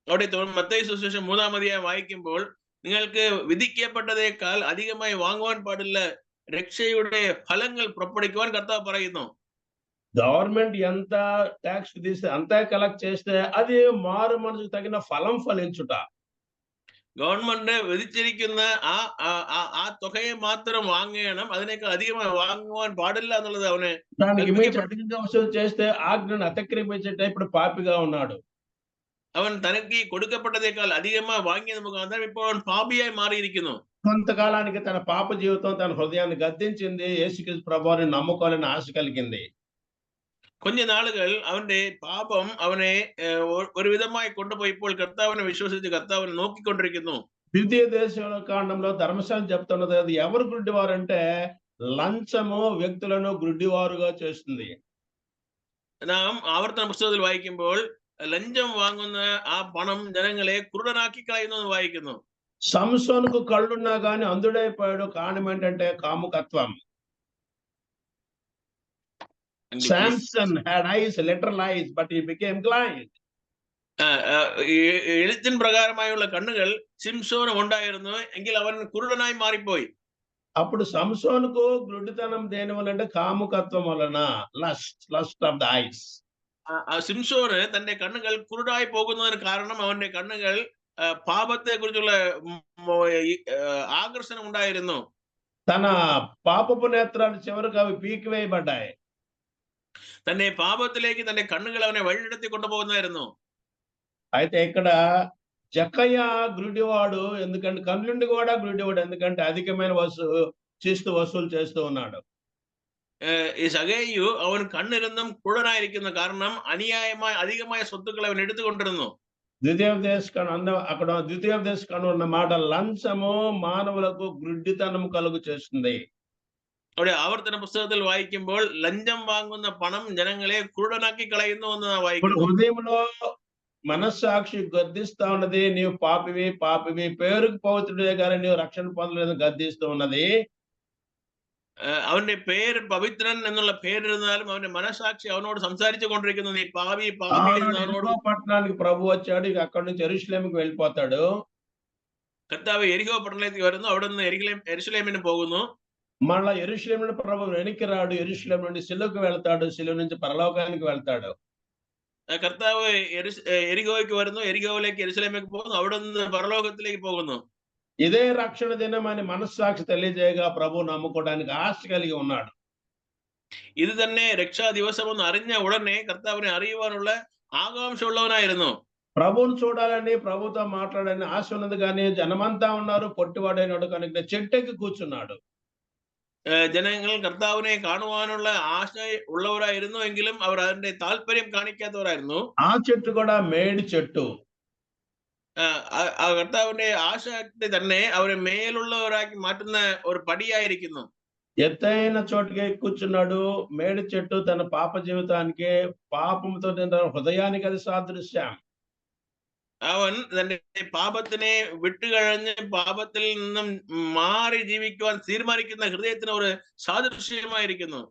അവിടെ മത്തായി സുവിശേഷം 3-ാം അധ്യായം വായിക്കുമ്പോൾ നിങ്ങൾക്ക് വിധിക്കപ്പെട്ടതേക്കാൾ അധികമായി വാങ്ങുവാൻ പാടില്ല രക്ഷയുടെ ഫലങ്ങൾ പുറപ്പെടുവിക്കുവാൻ കർത്താവ് പറയുന്നു. గవర్నమెంట్ ఎంత ట్యాక్స్ తీస్తే అంతే కలెక్ట్ చేస్తే అది మారు మనసుకు తగిన ఫలం ఫలించుట. ഗവൺമെന്റ് വിധിച്ചിരിക്കുന്ന ആ തുകയെ മാത്രം വാങ്ങണം, അതിനേക്കാൾ അധികമായി വാങ്ങുവാൻ പാടില്ല എന്നുള്ളത് അവന് దానికి మించి കൽപ്പിക്കപ്പെട്ടു. అధికంగా వసూలు చేస్తే ఆజ్ఞను అతిక్రమించేట ఇప్పుడు పాపిగా ఉన్నాడు. അവൻ തനിക്ക് കൊടുക്കപ്പെട്ടതേക്കാൾ അധികമായി വാങ്ങിയത് മുഖാന്തരം ഇപ്പോൾ അവൻ പാപിയായി മാറിയിരിക്കുന്നു. కొంతకాలానికి తన పాప జీవితం తన హృదయాన్ని గద్దించింది. యేసుక్రీస్తు ప్రభువుని నమ్ముకోవాలని ఆశ కలిగింది. கொஞ்ச നാളുകൾ അവന്റെ പാപം അവനെ ഒരു വിധമായി കൊണ്ടുപോയി ഇപ്പോൾ കർത്താവിനെ വിശ്വസിച്ച് കർത്താവിനെ നോക്കിക്കൊണ്ടിരിക്കുന്നു. ద్వితీయ దేశంలో కాండంలో ధర్మశాస్త్రం చెప్తున్నది, అది ఎవరు గుడ్డివారు అంటే లంచము వ్యక్తులను గుడ్డివారుగా చేస్తుంది. നാം ആവർത്തന പുസ്തകത്തിൽ വായിക്കുമ്പോൾ ലഞ്ചം വാങ്ങുന്ന ആ പണം ജനങ്ങളെ കുരുടനാക്കി കളയുന്നു എന്ന് വായിക്കുന്നു. సంసోనుకు కళ్ళున్నా గాని అందుడైపోయాడు. కారణం ఏంటంటే కాముకత్వం. Samson had eyes, literal eyes, but he became blind. എഴുത്തിൻ പ്രകാരമായുള്ള കണ്ണുകൾ സിംസോന് ഉണ്ടായിരുന്നു, എങ്കിൽ അവൻ കുരുടനായി മാറിപ്പോയി. అప్పుడు సంసోనుకు గుడ్డితనం దేని వల్ల అంటే కాముకత్వం వలన, లస్ట్ ఆఫ్ ద ఐస్. സിംസോന് തന്റെ കണ്ണുകൾ കുരുടായി പോകുന്നതിന് കാരണം അവന്റെ കണ്ണുകൾ പാപത്തെ കുറിച്ചുള്ള ആകർഷണം ഉണ്ടായിരുന്നു. తన పాపపు నేత్రాలు చివరికి అవి పీకివేయబడ్డాయి. തന്റെ പാപത്തിലേക്ക് തന്റെ കണ്ണുകൾ അവനെ വഴിനടത്തി കൊണ്ടുപോകുന്നായിരുന്നു. అయితే ఇక్కడ జక్కయ్య గురుడివాడు, ఎందుకంటే కన్నుండి కూడా గురుడివాడు, ఎందుకంటే అధికమైన వసూలు చేస్తూ ఉన్నాడు. ഈ സഗേയു അവൻ കണ്ണിരുന്നും കുരുടനായിരിക്കുന്നു, കാരണം അന്യായമായ അധികമായ സ്വത്തുക്കൾ അവൻ എടുത്തുകൊണ്ടിരുന്നു. అక్కడ ద్వితీయోపదేశ కాండం ఉన్న మాట, లంచము మానవులకు గుడ్డితనం కలుగు చేస్తుంది. അവിടെ ആവർത്തന പുസ്തകത്തിൽ വായിക്കുമ്പോൾ ലഞ്ചം വാങ്ങുന്ന പണം ജനങ്ങളെ കുരുടനാക്കി കളയുന്നു എന്ന് വായിക്കുന്നു. హృదయంలో మనస్సాక్షి గద్దిస్తా ఉన్నది, నీవు పాపివి పేరుకు పవిత్రుడే కానీ నీవు రక్షణ పొందలేదు గద్దిస్తూ ఉన్నది. അവന്റെ പേര് പവിത്രൻ എന്നുള്ള പേരിരുന്നാലും അവന്റെ മനസാക്ഷി അവനോട് സംസാരിച്ചു കൊണ്ടിരിക്കുന്നു, നീ പാപി పట్టణానికి ప్రభు వచ్చాడు, ఇక అక్కడి నుంచి యెరూషలేముకి వెళ్ళిపోతాడు. കർത്താവ് എരിഹോ പട്ടണത്തിലേക്ക് വരുന്നു, അവിടെ നിന്ന് യെരൂശലേമിന് പോകുന്നു. మళ్ళా యెరూషలేము నుండి ప్రభు వెనక్కి రాడు, యెరూషలేము నుండి సిలువకు వెళ్తాడు, సిలువ నుంచి పరలోకానికి వెళ్తాడు. കർത്താവ് എരിഹോയ്ക്ക് വരുന്നു, എരിഹോയിലേക്ക് യെരൂശലേമിലേക്ക് പോകുന്നു, അവിടെ നിന്ന് പരലോകത്തിലേക്ക് പോകുന്നു. ఇదే రక్షణ దినం అని మనస్సాక్షి తెలియజేయగా ప్రభు నమ్ముకోవడానికి ఆశ కలిగి ఉన్నాడు. ഇത് തന്നെ രക്ഷാ ദിവസമെന്ന് അറിഞ്ഞ ഉടനെ കർത്താവിനെ അറിയുവാനുള്ള ആകാംക്ഷ ഉള്ളവനായിരുന്നു. ప్రభువును చూడాలని, ప్రభుతో మాట్లాడాలని ఆశ ఉన్నది కానీ జనమంతా ఉన్నారు, పొట్టివాడైనాడు కనుక చెట్టెక్కి కూర్చున్నాడు. ജനങ്ങൾ കർത്താവിനെ കാണുവാനുള്ള ആശ ഉള്ളവരായിരുന്നു, എങ്കിലും അവർ അതിന്റെ താല്പര്യം കാണിക്കാത്തവരായിരുന്നു. ఆ చెట్టు కూడా మేడి చెట్టు. ആ കർത്താവിന്റെ ആശക്തി തന്നെ അവരെ മേലുള്ളവരാക്കി മാറ്റുന്ന ഒരു പടിയായിരിക്കുന്നു. ఎత్తైన చోటుకి కూర్చున్నాడు. మేడి చెట్టు తన పాప జీవితానికి, పాపంతో హృదయానికి అది సాదృశ్యం. അവൻ തന്റെ പാപത്തിനെ വിട്ടുകഴിഞ്ഞ് പാപത്തിൽ നിന്നും മാറി ജീവിക്കുവാൻ തീരുമാനിക്കുന്ന ഹൃദയത്തിന് ഒരു സാദൃശ്യമായിരിക്കുന്നു.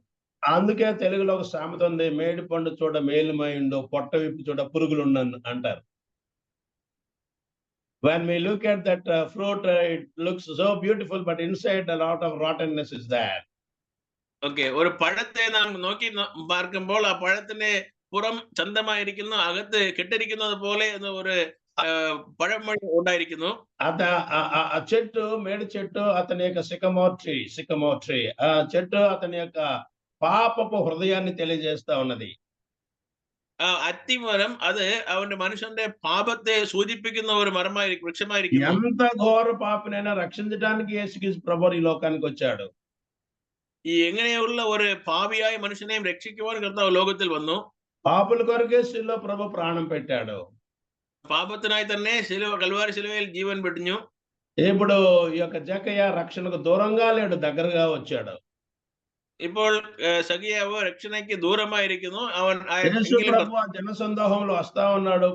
అందుకే తెలుగులో ఒక సామెత ఉంది, మేడి పండు చూడ మేలుమైండు, పొట్ట విప్పు చూడ పురుగులుండను అంటారు. When we look at that fruit, it looks so beautiful, but inside a lot of rottenness is there. Okay, ഒരു പഴത്തെ നാം നോക്കി പാർക്കുമ്പോൾ ആ പഴത്തിന്റെ പുറം ചന്തമായിരിക്കുന്നു, അകത്ത് കെട്ടിരിക്കുന്നത് പോലെ എന്ന ഒരു പഴമൊഴി ഉണ്ടായിരിക്കുന്നു. ఆ చెట్టు, మేడి చెట్టు అతని యొక్క సికమోర్ ట్రీ, ఆ చెట్టు అతని యొక్క పాపపు హృదయాన్ని తెలియజేస్తా ఉన్నది. അത്തിമരം അത് അവന്റെ മനുഷ്യന്റെ പാപത്തെ സൂചിപ്പിക്കുന്ന ഒരു മരമായിരിക്കും, വൃക്ഷമായിരിക്കും. ఎంత ఘోర పాపినైనా రక్షించడానికి యేసుక్రీస్తు ప్రభువు ఈ లోకానికి వచ్చాడు. ഈ എങ്ങനെയുള്ള ഒരു പാപിയായ മനുഷ്യനെയും രക്ഷിക്കുവാൻ കർത്താവ് ലോകത്തിൽ വന്നു. పాపుల కొరకే శిలువలో ప్రభు ప్రాణం పెట్టాడు. പാപത്തിനായി തന്നെ കൽവാരി ശിലുവയിൽ ജീവൻ വെടിഞ്ഞു. ఇప్పుడు ఈ యొక్క జక్కయ్య రక్షణకు దూరంగా లేడు, దగ్గరగా వచ్చాడు. ഇപ്പോൾ സഖിയാവ് രക്ഷണയ്ക്ക് దూరമായിരിക്കുന്നു. അവൻ జనసందోహంలో వస్తా ఉన్నాడు.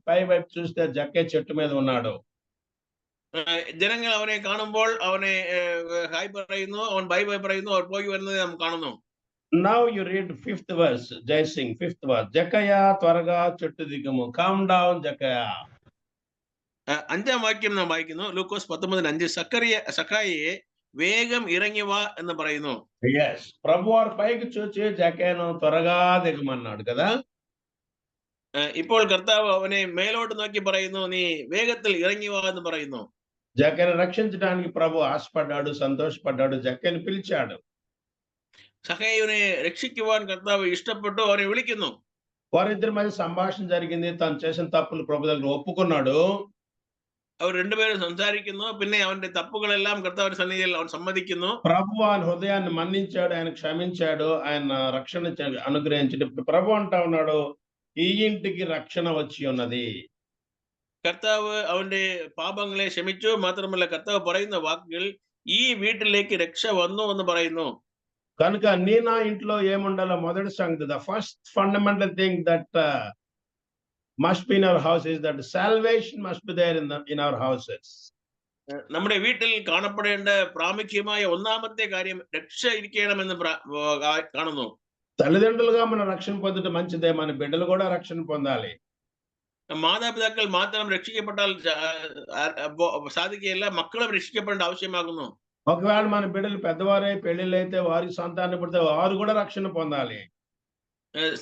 పై వైపు చూస్తే జక్కయ్య చెట్టు మీద ఉన్నాడు. ജനങ്ങൾ അവനെ കാണുമ്പോൾ അവനെ ഹായ് പറയുന്നു, അവൻ ബൈ ബൈ പറയുന്നു, അവർ പോയി വരുന്നത് നാം കാണുന്നു. Now you read 5th verse, Jai Singh, 5th verse. Jakaya త్వరగా చెట్టు దిగుము. Calm down, Jakaya. 5ാം വാക്യം നാം വായിക്കുന്നു. ലൂക്കോസ് 19:5 സക്കായിയെ വേഗം ഇറങ്ങി വാ എന്ന് പറയുന്നു. Yes. ప్రభు వారు పైకి చూచి జకయ్యను త్వరగా దిగమన్నాడు కదా. ഇപ്പോൾ കർത്താവ് അവനെ മേലോട്ട് നോക്കി പറയുന്നു, നീ വേഗത്തിൽ ഇറങ്ങി വാ എന്ന് പറയുന്നു. జకయ్యను రక్షించడానికి ప్రభు ఆశపడ్డాడు, సంతోషపడ్డాడు, జకయ్యను పిలిచాడు. സഖായിയെ രക്ഷിക്കുവാൻ കർത്താവ് ഇഷ്ടപ്പെട്ടു, അവനെ വിളിക്കുന്നു. వారిద్దరి మధ్య సంభాషణ జరిగింది. తను చేసిన తప్పులు ప్రభు దగ్గర ఒప్పుకున్నాడు. അവർ രണ്ടുപേരും സംസാരിക്കുന്നു. പിന്നെ അവന്റെ തപ്പുകളെല്ലാം കർത്താവിന്റെ സന്നിധിയിൽ അവൻ സമ്മതിക്കുന്നു. ప్రభు ఆయన హృదయాన్ని మన్నించాడు, ఆయన క్షమించాడు, ఆయన రక్షణ అనుగ్రహించాడు. ఇప్పుడు ప్రభు అంటా ఉన్నాడు, ఈ ఇంటికి రక్షణ వచ్చి ఉన్నది. കർത്താവ് അവന്റെ പാപങ്ങളെ ക്ഷമിച്ചു. മാത്രമല്ല കർത്താവ് പറയുന്ന വാക്കുകൾ, ഈ വീട്ടിലേക്ക് രക്ഷ വന്നു എന്ന് പറയുന്നു. కనుక నీ నా ఇంట్లో ఏముండాలో మొదటి సంగతి, the first fundamental thing that must be in our house is that salvation must be there in our houses. നമ്മുടെ വീട്ടിൽ കാണപ്പെടേണ്ട പ്രാമുഖ്യമായ ഒന്നാമത്തെ കാര്യം രക്ഷ ഇരിക്കണമെന്ന് കാണുന്നു. తల్లిదండ్రులుగా మన రక్షణ పొందడం మంచిదే, మన బిడ్డలు కూడా రక్షణ పొందాలి. മാതാപിതാക്കൾ മാത്രം രക്ഷിക്കപ്പെട്ടാൽ സാധിക്കുകയില്ല, മക്കളും രക്ഷിക്കപ്പെടേണ്ട ആവശ്യമാകുന്നു. ఒకవేళ మన బిడ్డలు పెద్దవారై పెళ్లిళ్ళు అయితే వారికి సంతానం పుడితే వారు కూడా రక్షణ పొందాలి.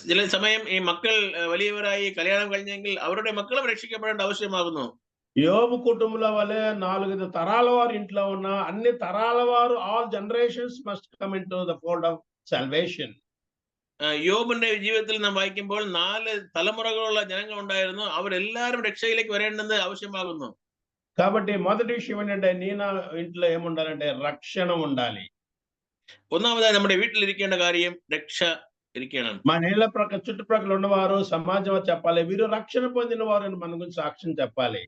ചില സമയം ഈ മക്കൾ വലിയവരായി കല്യാണം കഴിഞ്ഞെങ്കിൽ അവരുടെ മക്കളും രക്ഷിക്കപ്പെടേണ്ട ആവശ്യമാകുന്നു. యోబు కుటుంబంలో వలె 4 తరాల వారు ఇంట్లో ఉన్న అన్ని తరాల వారు, all generations must come into the fold of salvation. യോബിന്റെ ജീവിതത്തിൽ നാം വായിക്കുമ്പോൾ 4 തലമുറകളുള്ള ജനങ്ങൾ ഉണ്ടായിരുന്നു. അവരെല്ലാവരും രക്ഷയിലേക്ക് വരേണ്ടത് ആവശ്യമാകുന്നു. కాబట్టి మొదటి విషయం ఏంటంటే, నీ నా ఇంట్లో ఏముండాలంటే రక్షణ ఉండాలి. ഒന്നാമതായി നമ്മുടെ വീട്ടിൽ ഇരിക്കേണ്ട കാര്യം രക്ഷ ഇരിക്കണം. మన ఇళ్ళ చుట్టుప్రక్కల ఉన్నవారు సమాజం చెప్పాలి, వీరు రక్షణ పొందిన వారు అని మన గురించి సాక్ష్యం చెప్పాలి.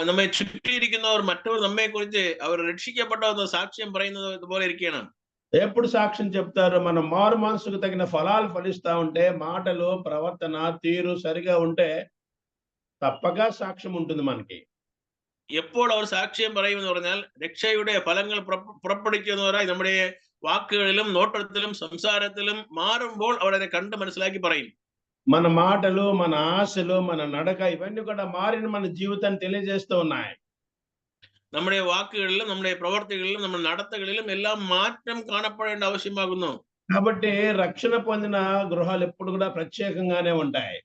നമ്മെ ചുറ്റിയിരിക്കുന്നവർ മറ്റവർ നമ്മെ കുറിച്ച് അവർ രക്ഷിക്കപ്പെട്ട സാക്ഷ്യം പറയുന്നത് പോലെ ഇരിക്കണം. ఎప్పుడు సాక్ష్యం చెప్తారు? మన మారు మనసుకు తగిన ఫలాలు ఫలిస్తా ఉంటే, మాటలు, ప్రవర్తన, తీరు సరిగా ఉంటే తప్పగా సాక్ష్యం ఉంటుంది మనకి. എപ്പോൾ അവർ സാക്ഷ്യം പറയുമെന്ന് പറഞ്ഞാൽ രക്ഷയുടെ ഫലങ്ങൾ പുറപ്പെടുവിക്കുന്നവരായി നമ്മുടെ വാക്കുകളിലും നോട്ടത്തിലും സംസാരത്തിലും മാറുമ്പോൾ അവരെ കണ്ട് മനസ്സിലാക്കി പറയും. మన మాటలు, మన ఆశలు, మన నడక ఇవన్నీ కూడా మారిన మన జీవితాన్ని తెలియజేస్తూ ఉన్నాయి. നമ്മുടെ വാക്കുകളിലും നമ്മുടെ പ്രവർത്തികളിലും നമ്മുടെ നടത്തകളിലും എല്ലാം മാറ്റം കാണപ്പെടേണ്ട ആവശ്യമാകുന്നു. కాబట్టి రక్షణ పొందిన గృహాలు ఎప్పుడు కూడా ప్రత్యేకంగానే ఉంటాయి.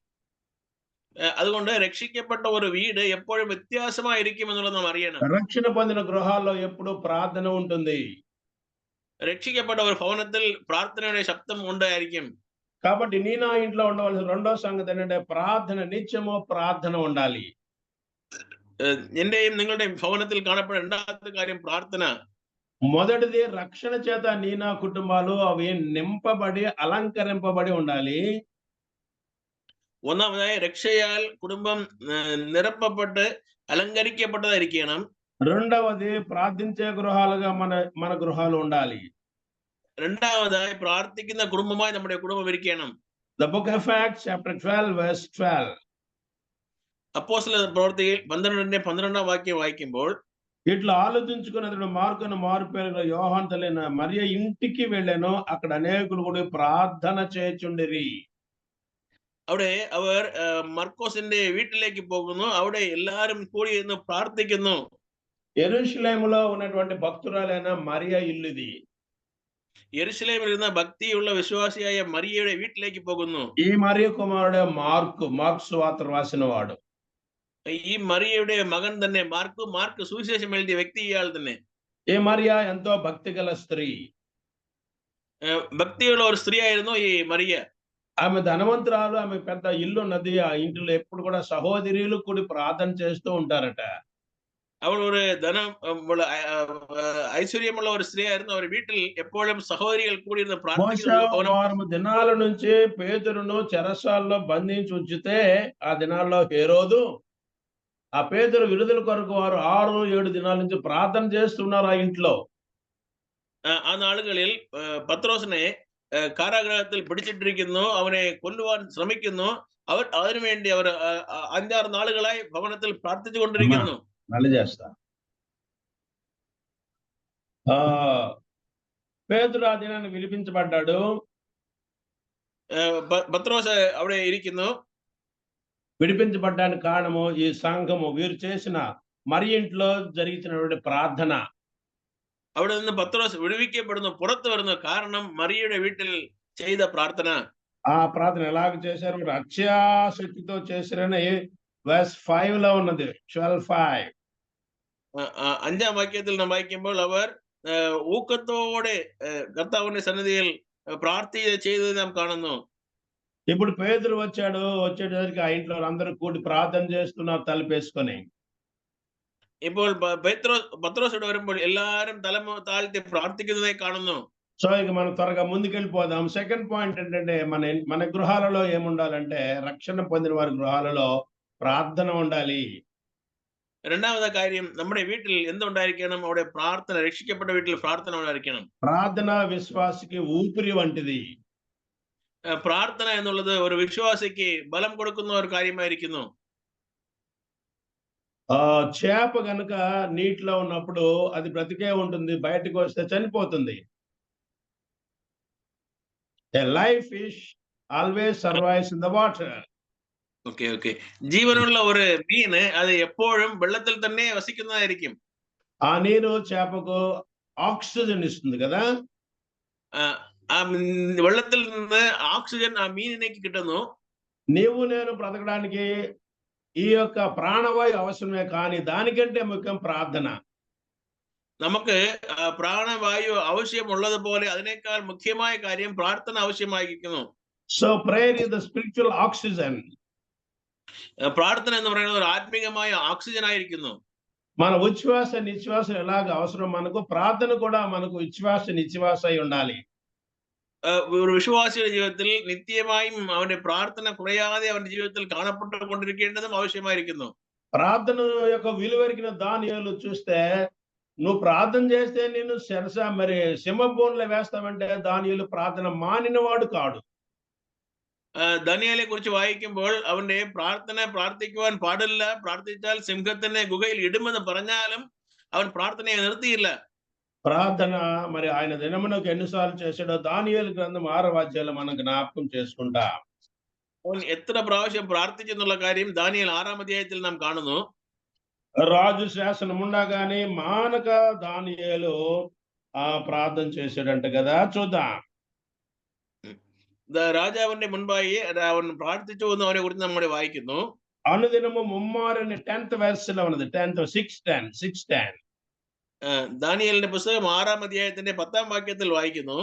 അതുകൊണ്ട് രക്ഷിക്കപ്പെട്ട ഒരു വീട് എപ്പോഴും വ്യത്യാസമായിരിക്കും എന്നുള്ളത് നാം അറിയണം. రక్షణ పొందిన గృహాల్లో ఎప్పుడు ప్రార్థన ఉంటుంది. രക്ഷിക്കപ്പെട്ട ഒരു ഭവനത്തിൽ പ്രാർത്ഥനയുടെ ശബ്ദം ഉണ്ടായിരിക്കും. కాబట్టి నీ నా ఇంట్లో ఉండవలసిన రెండో సంగతి ఏంటంటే, ప్రార్థన, నిత్యము ప్రార్థన ఉండాలి. എന്റെയും നിങ്ങളുടെയും ഭവനത്തിൽ കാണപ്പെടുന്ന രണ്ടാമത്തെ കാര്യം പ്രാർത്ഥന. మొదటిది రక్షణ చేత నీ నా కుటుంబాలు అవి నింపబడి అలంకరింపబడి ఉండాలి. ഒന്നാമതായി രക്ഷയാൽ കുടുംബം നിറപ്പപ്പെട്ട് అలంకరించబడ్డదాയിരിക്കണം. రెండవది ప్రార్థించే గృహాలుగా మన గృహాలు ఉండాలి. രണ്ടാമതായി പ്രാർത്ഥിക്കുന്ന കുടുംബമായി നമ്മുടെ കുടുംബം ഇരിക്കണം. The book of Acts chapter 12 verse 12. അപ്പോസ്തല പ്രവൃത്തിയിൽ 12-12 വാക്യം വായിക്കുമ്പോൾ, ఇట్లా ఆలోచించుకుని అతడు మార్కును మారుపేరు యోహాను తల్లిన మరియ ఇంటికి వెళ్ళాను, అక్కడ అనేకులు కూడా ప్రార్థన చేయుచుండిరి. അവിടെ അവർ മർക്കോസിന്റെ വീട്ടിലേക്ക് പോകുന്നു. അവിടെ എല്ലാവരും കൂടി ഇരുന്ന് പ്രാർത്ഥിക്കുന്നു. యెరూషలేములో ఉన్నటువంటి భక్తురాలైన మరియ ఇల్లుది. യെരൂശലേമിൽ ഇരുന്ന ഭക്തിയുള്ള വിശ്വാസിയായ മറിയയുടെ വീട്ടിലേക്ക് പോകുന്നു. ఈ మరియ కుమారుడే మార్కు సువార్త రాసిన వాడు. ഈ മറിയയുടെ മകൻ തന്നെ മാർക്ക് സുവിശേഷം എഴുതിയ വ്യക്തി ഇയാൾ തന്നെ. ఈ మరియ ఎంతో భక్తి గల స్త్రీ. ഭക്തിയുള്ള ഒരു സ്ത്രീ ആയിരുന്നു ഈ മറിയ. ఆమె ధనవంతురాలు, ఆమె పెద్ద ఇల్లు ఉన్నది. ఆ ఇంటిలో ఎప్పుడు కూడా సహోదరులు కూడి ప్రార్థన చేస్తూ ఉంటారట. അവൾ ഒരു ഐശ്വര്യമുള്ള ഒരു സ്ത്രീ ആയിരുന്നു. അവരുടെ വീട്ടിൽ എപ്പോഴും സഹോദരികൾ കൂടിയിരുന്ന് പ്രാർത്ഥിക്കുന്നു. 6 దినాల నుంచి పేతురును చెరసాల్లో బంధించి ఉంచితే, ఆ దినాల్లో హేరోదు ఆ పేతురు విడుదల కొరకు వారు 6-7 దినాల నుంచి ప్రార్థన చేస్తున్నారు ఆ ఇంట్లో. ആ നാളുകളിൽ പത്രോസിനെ കാരാഗ്രഹത്തിൽ പിടിച്ചിട്ടിരിക്കുന്നു. അവനെ കൊല്ലുവാൻ ശ്രമിക്കുന്നു. അവർ അതിനുവേണ്ടി അവർ 5-6 നാളുകളായി ഭവനത്തിൽ പ്രാർത്ഥിച്ചുകൊണ്ടിരിക്കുന്നു. మళ్ళీ చేస్తా. പേതുരു ആ ദിനാన్ని വിളിപ്പിച്ചబడ్డాడు. പത്രോസ് അവിടെ ഇരിക്കുന്നു. విడిపించబడ్డానికి కారణము ఈ సంఘము వీరు చేసిన మరి ఇంట్లో జరిగినటువంటి ప్రార్థన. അവിടെ നിന്ന് പത്രോസ് വിടുവിക്കപ്പെടുന്നു, പുറത്തു വരുന്നു. കാരണം മറിയയുടെ വീട്ടിൽ ചെയ്ത പ്രാർത്ഥന. ఆ ప్రార్థన ఎలాగ చేశారు? అత్యాశక్తితో చేశారని verse 5 లో ఉన్నది. 12:5. 5-ാം വാക്യത്തിൽ നാം വായിക്കുമ്പോൾ അവർ ഊക്കത്തോടെ കർത്താവിന്റെ സന്നിധിയിൽ പ്രാർത്ഥന ചെയ്തത് നാം കാണുന്നു. ఇప్పుడు పేతురు వచ్చేటరికి ఆ ఇంట్లో అందరూ కూడి ప్రార్థన చేస్తున్నారు తలుపేసుకొని. ഇപ്പോൾ പത്രോസ് വരുമ്പോൾ എല്ലാവരും തല താഴ്ത്തി പ്രാർത്ഥിക്കുന്നതായി കാണുന്നു. సో ఇక మనం త్వరగా ముందుకెళ్ళిపోదాం. సెకండ్ పాయింట్ ఏంటంటే మన గృహాలలో ఏముండాలంటే రక్షణ పొందిన వారి గృహాలలో ప్రార్థన ఉండాలి. രണ്ടാമത്തെ കാര്യം, നമ്മുടെ വീട്ടിൽ എന്തുണ്ടായിരിക്കണം? അവിടെ പ്രാർത്ഥന, രക്ഷിക്കപ്പെട്ട വീട്ടിൽ പ്രാർത്ഥന ഉണ്ടായിരിക്കണം. ప్రార్థన విశ్వాసికి ఊపిరి వంటిది. പ്രാർത്ഥന എന്നുള്ളത് ഒരു വിശ്വാസിക്ക് ബലം കൊടുക്കുന്ന ഒരു കാര്യമായിരിക്കുന്നു. చేప గనుక నీటిలో ఉన్నప్పుడు అది బ్రతికే ఉంటుంది, బయటకు వస్తే చనిపోతుంది. A live fish always survives in the water. Okay. ജീവനുള്ള ഒരു മീന് അത് എപ്പോഴും വെള്ളത്തിൽ തന്നെ വസിക്കുന്നതായിരിക്കും. ఆ నీరు చేపకు ఆక్సిజన్ ఇస్తుంది కదా. ఆ വെള്ളത്തിൽ നിന്ന് ఆక్సిజన్ ఆ మీనికి കിട്ടുന്നു. నీవు నేను బ్రతకడానికి ఈ యొక్క ప్రాణవాయు అవసరమే, కానీ దానికంటే ముఖ్యం ప్రార్థన. നമുക്ക് പ്രാണവായു ആവശ്യമുള്ളതുപോലെ അതിനേക്കാൾ മുഖ്യമായ കാര്യം പ്രാർത്ഥന ആവശ്യമായിരിക്കുന്നു. So prayer is the spiritual oxygen. പ്രാർത്ഥന എന്ന് പറയുന്നത് ഒരു ആത്മീയമായ ഓക്സിജൻ ആയിരിക്കുന്നു. మన ఉచ్ఛ్వాస నిశ్వాసం ఎలాగ అవసరం మనకు, ప్రార్థన కూడా మనకు ఉచ్ఛ్వాస నిశ్వాస అయి ఉండాలి. ഒരു വിശ്വാസിയുടെ ജീവിതത്തിൽ നിത്യമായും അവന്റെ പ്രാർത്ഥന കുറയാതെ അവന്റെ ജീവിതത്തിൽ കാണപ്പെട്ടുകൊണ്ടിരിക്കേണ്ടതും ആവശ്യമായിരിക്കുന്നു. ప్రార్థన యొక్క విలువెరిగిన దానియేలు చూస్తే, నువ్వు ప్రార్థన చేస్తే నిన్ను మరి సింహబోన్లో వేస్తామంటే దానియేలు ప్రార్థన మానినవాడు కాడు. ദാനിയേലിനെ കുറിച്ച് വായിക്കുമ്പോൾ അവന്റെ പ്രാർത്ഥന പ്രാർത്ഥിക്കുവാൻ പാടില്ല, പ്രാർത്ഥിച്ചാൽ സിംഹത്തിനെ ഗുഹയിൽ ഇടുമെന്ന് പറഞ്ഞാലും അവൻ പ്രാർത്ഥനയെ നിർത്തിയില്ല. ప్రార్థన మరి ఆయన దినమునకు ఎన్నిసార్లు చేశాడో దానియేలు గ్రంథం 6వ అధ్యాయంలో మనం జ్ఞాపకం చేసుకుంటాం. അവൻ എത്ര പ്രാവശ്യം പ്രാർത്ഥിച്ചെന്നുള്ള കാര്യം ദാനിയേൽ 6ാം അധ്യായത്തിൽ നാം കാണുന്നു. రాజు శాసనం ఉండగానే మానక దానియేలు ప్రార్థన చేశాడంట కదా. చూద్దాం. രാജാവിന്റെ മുൻപായി അവൻ പ്രാർത്ഥിച്ചു എന്ന് അവനെ കുറിച്ച് നമ്മൾ വായിക്കുന്നു. అనుదినము ముమ్మారని 10th verse లో ఉన్నది. 6:10. ദാനിയേലിന്റെ പുസ്തകം 6ാം അധ്യായത്തിന്റെ 10ാം വാക്യത്തിൽ വായിക്കുന്നു.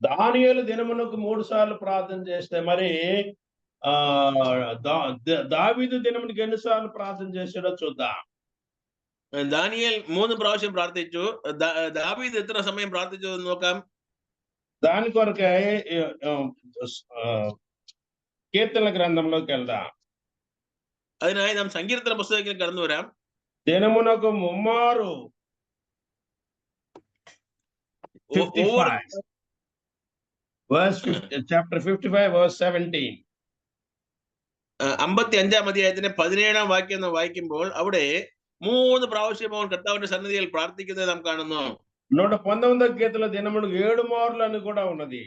దానియేలు దినమునకు 3 సార్లు ప్రార్థన చేస్తే మరి దావీదు దినమునకు ఎన్నిసార్లు ప్రార్థన చేశాడో చూద్దాం. ദാനിയേൽ 3 പ്രാവശ്യം പ്രാർത്ഥിച്ചു. ദാവീദ് എത്ര സമയം പ്രാർത്ഥിച്ചു എന്ന് നോക്കാം. దాని కొరకే కీర్తన గ్రంథంలోకి వెళ్దాం. അതിനായി നാം സങ്കീർത്തന പുസ്തകത്തിൽ കടന്നു വരാം. దినమునకు ముమ్మారు chapter 55 verse 17. 55-ാം അധ്യായത്തിന്റെ 17-ാം വാക്യം നാം വായിക്കുമ്പോൾ അവിടെ 3 പ്രാവശ്യം അവൻ കർത്താവിന്റെ സന്നിധിയിൽ പ്രാർത്ഥിക്കുന്നത് നാം കാണുന്നു. 119వ కీర్తన దినమునకు 7 మార్లు అని కూడా ఉన్నది.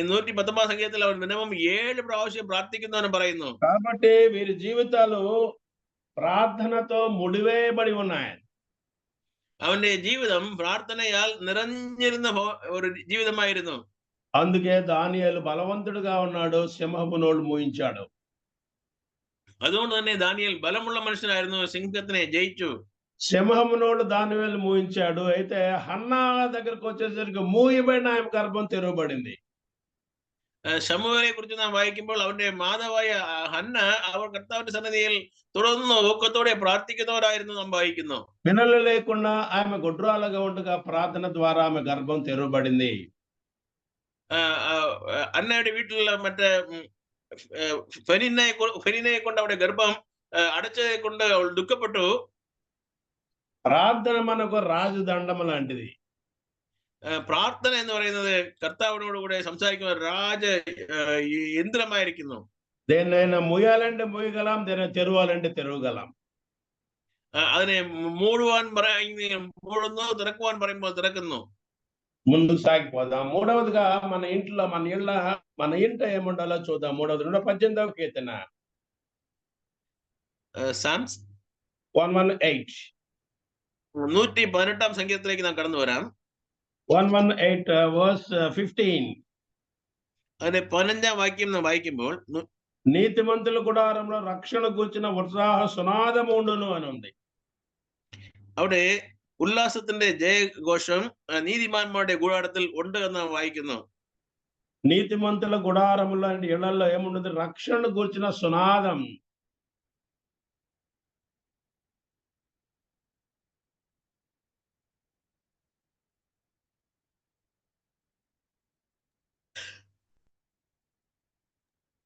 119ാം സംഗീതത്തിൽ അവൻ ദിനവും 7 പ്രാവശ്യം പ്രാർത്ഥിക്കുന്നു പറയുന്നു. కాబట్టి వీరి జీవితాలు ప్రార్థనతో ముడివేయబడి ఉన్నాయి. അവന്റെ ജീവിതം പ്രാർത്ഥനയാൽ നിറഞ്ഞിരുന്ന ഒരു ജീവിതമായിരുന്നു. అందుకే దానియేలు బలవంతుడుగా ఉన్నాడు, సింహమునోళ్ళు మూయించాడు. അതുകൊണ്ട് തന്നെ ദാനിയേൽ ബലമുള്ള മനുഷ്യനായിരുന്നു, സിംഹത്തിനെ ജയിച്ചു. సింహమునోళ్ళు దానియేలు మూయించాడు. అయితే హన్నా దగ్గరకు వచ్చేసరికి మూయబడిన ఆమె గర్భం తెరవబడింది. ശമൂവേലിനെ കുറിച്ച് നാം വായിക്കുമ്പോൾ അവന്റെ മാതാവായ ഹന്ന അവർ കർത്താവിന്റെ സന്നിധിയിൽ തുടർന്ന് ഊക്കത്തോടെ പ്രാർത്ഥിക്കുന്നവരായിരുന്നു നാം വായിക്കുന്നു. పిల్లలు లేకుండా ఆమె గుడ్రాలుగా ఉండగా ప్రార్థన ద్వారా ఆమె గర్భం తెరవబడింది. അന്നയുടെ വീട്ടിലുള്ള മറ്റേ ഫെനിനെ കൊണ്ട് അവിടെ ഗർഭം അടച്ചതെ കൊണ്ട് അവൾ ദുഃഖപ്പെട്ടു. ప్రార్థన మనకు రాజదండం లాంటిది. പ്രാർത്ഥന എന്ന് പറയുന്നത് കർത്താവിനോട് കൂടെ സംസാരിക്കുന്ന യന്ത്രമായിരിക്കുന്നു. దేన్నైనా మూయాలంటే మూయగలం, దేన్ని తెరవాలంటే తెరవగలం. അതിനെ മൂടുവാൻ మూడును తిరక్కువాన్ പറയുമ്പോൾ తిరక్కును. ముందుకు సాగిపోదాం. మూడవదిగా మన ఇంట ఏముండాలో చూద్దాం. మూడవది 118వ కీర్తన സാംസ് 118 118 സങ്കീർത്തനത്തിലേക്ക് നാം കടന്നു വരാം. 118 verse 15. അതിന്റെ 15ാം വാക്യം നാം വായിക്കുമ്പോൾ నీతిమంతుల గుడారంలో రక్షణ కూర్చిన ఉత్సాహ సునాదము ఉండును అని ఉంది. അവിടെ ഉല്ലാസത്തിന്റെ ജയഘോഷം നീതിമാന്മാരുടെ കൂടാരത്തിൽ ഉണ്ട് എന്ന് നാം വായിക്കുന്നു. నీతిమంతుల గుడారములో ఇళ్లలో ఏముండదు? రక్షణ కూర్చిన సునాదం.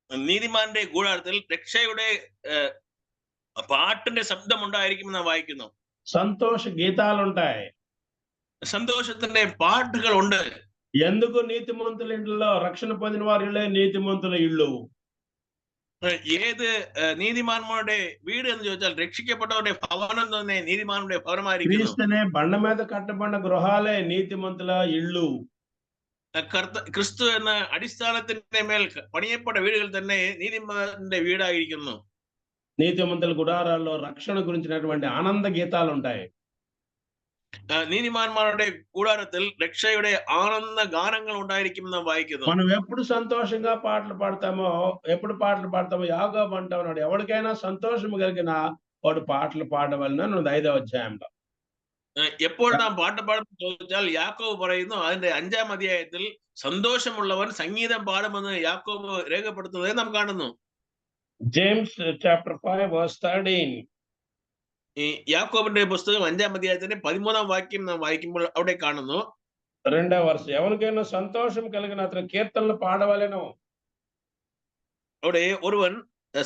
നീതിമാന്റെ കൂടാരത്തിൽ രക്ഷയുടെ പാട്ടിന്റെ ശബ്ദം ഉണ്ടായിരിക്കുമെന്ന് നാം വായിക്കുന്നു. సంతోష గీతాలు ఉంటాయి. సంతోషത്തിന്റെ పాటలు ഉണ്ട്. ఎందుకు? నీతిమంతుల ఇంట్లో రక్షణ పొందిన వారి ఇళ్ళే నీతిమంతుల ఇళ్ళు. ഏത് നീതിമാന്മാരുടെ വീട് എന്ന് ചോദിച്ചാൽ രക്ഷിക്കപ്പെട്ടവരുടെ ഭവനം തന്നെ നീതിമാനുടെ ഭവനമായിരിക്കുന്നു. క్రీస్తునే బండ మీద కట్టబడిన గృహాలే నీతిమంతుల ఇళ్ళు. ക്രിസ്തു എന്ന അടിസ്ഥാനത്തിന്റെ മേൽ പണിയപ്പെട്ട വീടുകൾ തന്നെ നീതിമാന്റെ വീടായിരിക്കുന്നു. నీతిమంతుల గుడారాల్లో రక్షణ గురించినటువంటి ఆనంద గీతాలు ఉంటాయి. നീതിമാന്മാരുടെ കൂടാരത്തിൽ രക്ഷയുടെ ആനന്ദ ഗാനങ്ങൾ ഉണ്ടായിരിക്കുമെന്ന് നാം വായിക്കുന്നു. మనం ఎప్పుడు సంతోషంగా పాటలు పాడతామో యాకోబు అంటా ఉన్నాడు, ఎవరికైనా సంతోషం కలిగిన వాడు పాటలు పాడవలన 5వ అధ్యాయంలో. എപ്പോൾ നാം പാട്ട് പാടുമെന്ന് ചോദിച്ചാൽ യാക്കോബ് പറയുന്നു, അതിന്റെ 5ാം അധ്യായത്തിൽ സന്തോഷമുള്ളവൻ സംഗീതം പാടുമെന്ന് യാക്കോബ് രേഖപ്പെടുത്തുന്നത് നാം കാണുന്നു. James chapter 5 verse 13. ഈ യാക്കോബിന്റെ പുസ്തകം 5ാം അധ്യായത്തിന്റെ 13ാം വാക്യം നാം വായിക്കുമ്പോൾ അവിടെ കാണുന്നു, 2వ verse, ఎవరికైనా సంతోషం కలిగిన అతను కీర్తనలు పాడవలెను. അവിടെ ഒരുവൻ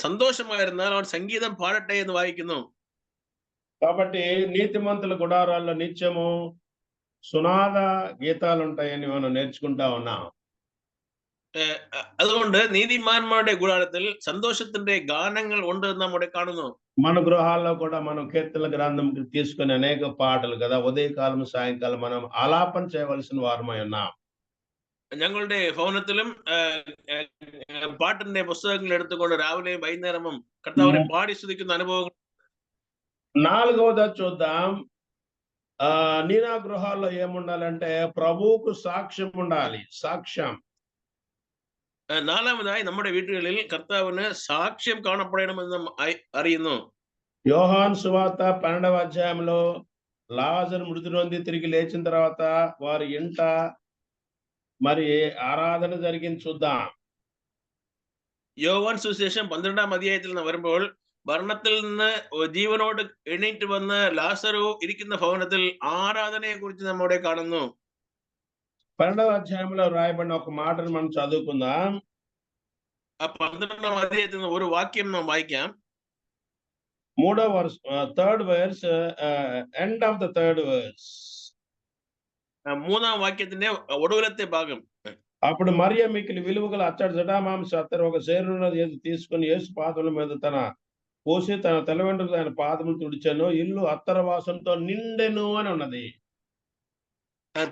സന്തോഷമായിരുന്നാൽ അവൻ സംഗീതം പാടട്ടെ എന്ന് വായിക്കുന്നു. కాబట్టి నీతిమంతుల గుడారాల్లో నిత్యము సునాద గీతాలు ఉంటాయని మనం నేర్చుకుంటా ఉన్నాం. അതുകൊണ്ട് നീതിമാന്മാരുടെ കൂടാരത്തിൽ സന്തോഷത്തിന്റെ ഗാനങ്ങൾ ഉണ്ട് എന്ന് നമ്മുടെ കാണുന്നു. మన గృహాల్లో కూడా మనం కీర్తన గ్రంథం తీసుకుని అనేక పాటలు కదా, ఉదయకాలం సాయంకాలం మనం ఆలాపన చేయవలసిన వారమై ఉన్నాం. ഞങ്ങളുടെ ഭവനത്തിലും പാട്ടിന്റെ പുസ്തകങ്ങൾ എടുത്തുകൊണ്ട് രാവിലെയും വൈകുന്നേരവും കർത്താവിനെ പാടി സ്തുതിക്കുന്ന അനുഭവങ്ങൾ. 4వది చూద్దాం. నీనా గృహాల్లో ఏముండాలంటే ప్రభువుకు సాక్ష్యం ఉండాలి. సాక్ష్యం. 4ാമതായി നമ്മുടെ വീടുകളിൽ കർത്താവിന് സാക്ഷ്യം കാണപ്പെടണമെന്ന് അറിയുന്നു. యోహాను సువార్త 12వ అధ్యాయంలో లాజరు మృతి నొంది తిరిగి లేచిన తర్వాత వారి ఇంట మరి ఆరాధన జరిగింది చూద్దాం. യോഹന്നാൻ സുവിശേഷം 12ാം അധ്യായത്തിൽ നിന്ന് വരുമ്പോൾ മരണത്തിൽ നിന്ന് ജീവനോട് എണീറ്റ് വന്ന് ലാസറു ഇരിക്കുന്ന ഭവനത്തിൽ ആരാധനയെ കുറിച്ച് നമ്മോടെ കാണുന്നു. 12వ అధ్యాయంలో రాయబడిన ఒక మాటను మనం చదువుకుందాం. ആ 12ാം അധ്യായത്തിൽ നിന്ന് ഒരു വാക്യം നാം വായിക്കാം. 3వ verse, 3rd verse, end of the 3rd verse. 3ാം వాక్యത്തിന്റെ ഒടുവിലത്തെ ഭാഗം. అప్పుడు మరియ మిక్కిలి విలువగల అచ్చడి జటామాంస అత్తరు ఒక సేరున్నది తీసుకుని యేసు పాదముల మీద తన పోసి తన తల వెంట్రుకలు ఆయన పాదములు తుడిచాను, ఇల్లు అత్తర వాసనతో నిండెను అని ఉన్నది.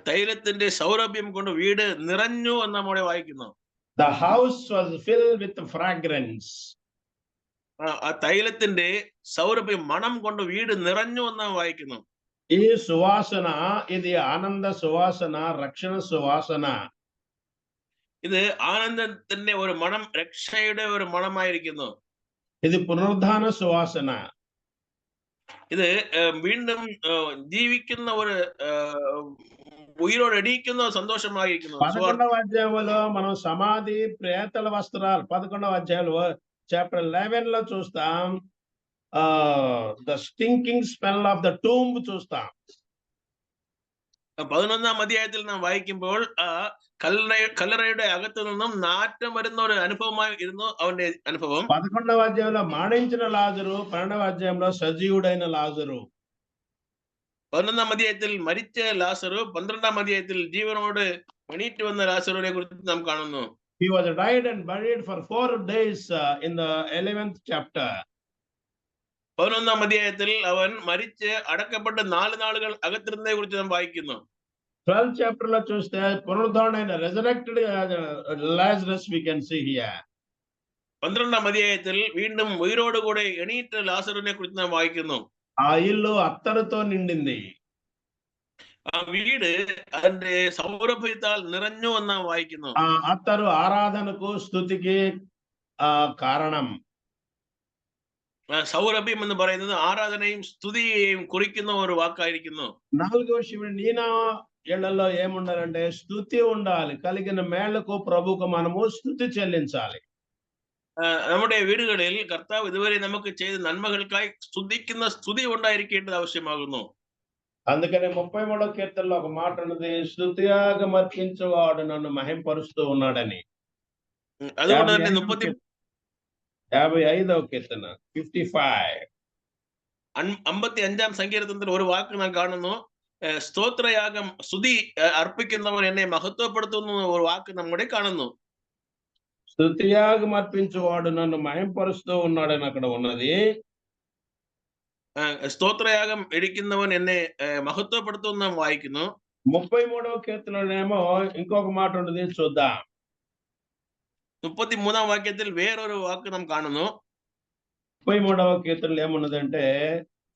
തൈലത്തിന്റെ സൗരഭ്യം കൊണ്ട് വീട് നിറഞ്ഞു എന്ന് നമ്മോടെ വായിക്കുന്നു. The house was filled with fragrance. ആ തൈലത്തിന്റെ സൗരഭ്യം മണം കൊണ്ട് വീട് നിറഞ്ഞു എന്ന് വായിക്കുന്നു. ఈ సువాసన ఇది ఆనంద సువాసన, రక్షణ సువాసన. ഇത് ആനന്ദത്തിന്റെ ഒരു മണം, രക്ഷയുടെ ഒരു മണമായിരിക്കുന്നു. ఇది పునరుద్ధాన సువాసన. ഇത് വീണ്ടും ജീവിക്കുന്ന ഒരു ఉయిరోడు ఎడికిన సంతోషమాയിരിക്കുന്നു. 11వ అధ్యాయంలో మనం సమాధి ప్రేతల వస్త్రాలు 11వ అధ్యాయంలో చాప్టర్ 11 లో చూస్తాం. The stinking smell of the tomb చూస్తాం. 11ാം അധ്യായത്തിൽ നാം വായിക്കുമ്പോൾ കല്ലറയുടെ അകത്തു നിന്നും നാറ്റം വരുന്ന ഒരു അനുഭവമായിരുന്നു അവന്റെ അനുഭവം. 11వ అధ్యాయంలో మరణించిన లాజరు, 12వ అధ్యాయంలో సజీవుడైన లాజరు. 11ാം അധ്യായത്തിൽ മരിച്ച ലാസറു, 12ാം അധ്യായത്തിൽ ജീവനോട് എണീറ്റ് വന്ന ലാസറുവിനെ കുറിച്ച് നാം കാണുന്നു. He was died and buried for 4 days in the 11th chapter. 11-ാം അധ്യായത്തിൽ അവൻ മരിച്ച് അടക്കപ്പെട്ട് 4 നാളുകൾ അകത്തിരുന്നതിനെ കുറിച്ച് നാം വായിക്കുന്നു. 12th chapter లో చూస్తే పునరుద్ధరణైన resurrected Lazarus we can see here. 12-ാം അധ്യായത്തിൽ വീണ്ടും ഉയിരോടുകൂടെ എണീറ്റ ലാസറിനെ കുറിച്ച് നാം വായിക്കുന്നു. ఆ ఇల్లు అత్తరుతో నిండింది. ആ വീട് അതിന്റെ സൗരഭ്യത്താൽ നിറഞ്ഞു എന്ന് നാം വായിക്കുന്നു. ఆ అత్తరు ఆరాధనకు స్తుతికి కారణం. സൗരഭ്യം എന്ന് പറയുന്നത് ఆరాధనയും സ്തുതിയെയും കുറിക്കുന്ന ഒരു വാക്കായിരിക്കുന്നു. నాలుగో విషయం, నీనా ఇళ్లలో ఏముండాలంటే స్తుతి ఉండాలి. కలిగిన మేళ్లకు ప్రభుకు మనము స్తుతి చెల్లించాలి. നമ്മുടെ വീടുകളിൽ കർത്താവ് ഇതുവരെ നമുക്ക് ചെയ്ത നന്മകൾക്കായി സ്തുതിക്കുന്ന സ്തുതി ഉണ്ടായിരിക്കേണ്ടത് ആവശ്യമാകുന്നു. అందుకనే 33వ కీర్తనలో ఒక మాట ఉన్నది, స్తుతియాగం అర్పించేవాడు నన్ను మహింపరుస్తూ ఉన్నాడని. അതുകൊണ്ട് തന്നെ 55వ కీర్తన 55. 55-ാം സങ്കീർത്തനത്തിൽ ഒരു വാക്ക് നാം കാണുന്നു, സ്തോത്രയാഗം സ്തുതി അർപ്പിക്കുന്നവൻ എന്നെ മഹത്വപ്പെടുത്തുന്ന ഒരു വാക്ക് നമ്മുടെ കാണുന്നു. స్తుతియాగం అర్పించేవాడు నన్ను మహింపరుస్తూ ఉన్నాడని అక్కడ ఉన్నది. സ്തോത്രയാഗം ഇടിക്കുന്നവൻ എന്നെ മഹത്വപ്പെടുത്തുന്ന നാം വായിക്കുന്നു. 33వ కీర్తనలోనేమో ఇంకొక మాట ఉన్నది, చూద్దాం. 33-ാം వాక్యത്തിൽ వేరొരു వాക്ക് നാം കാണുന്നു. 33వ కీర్తనలో ఏమున్నదంటే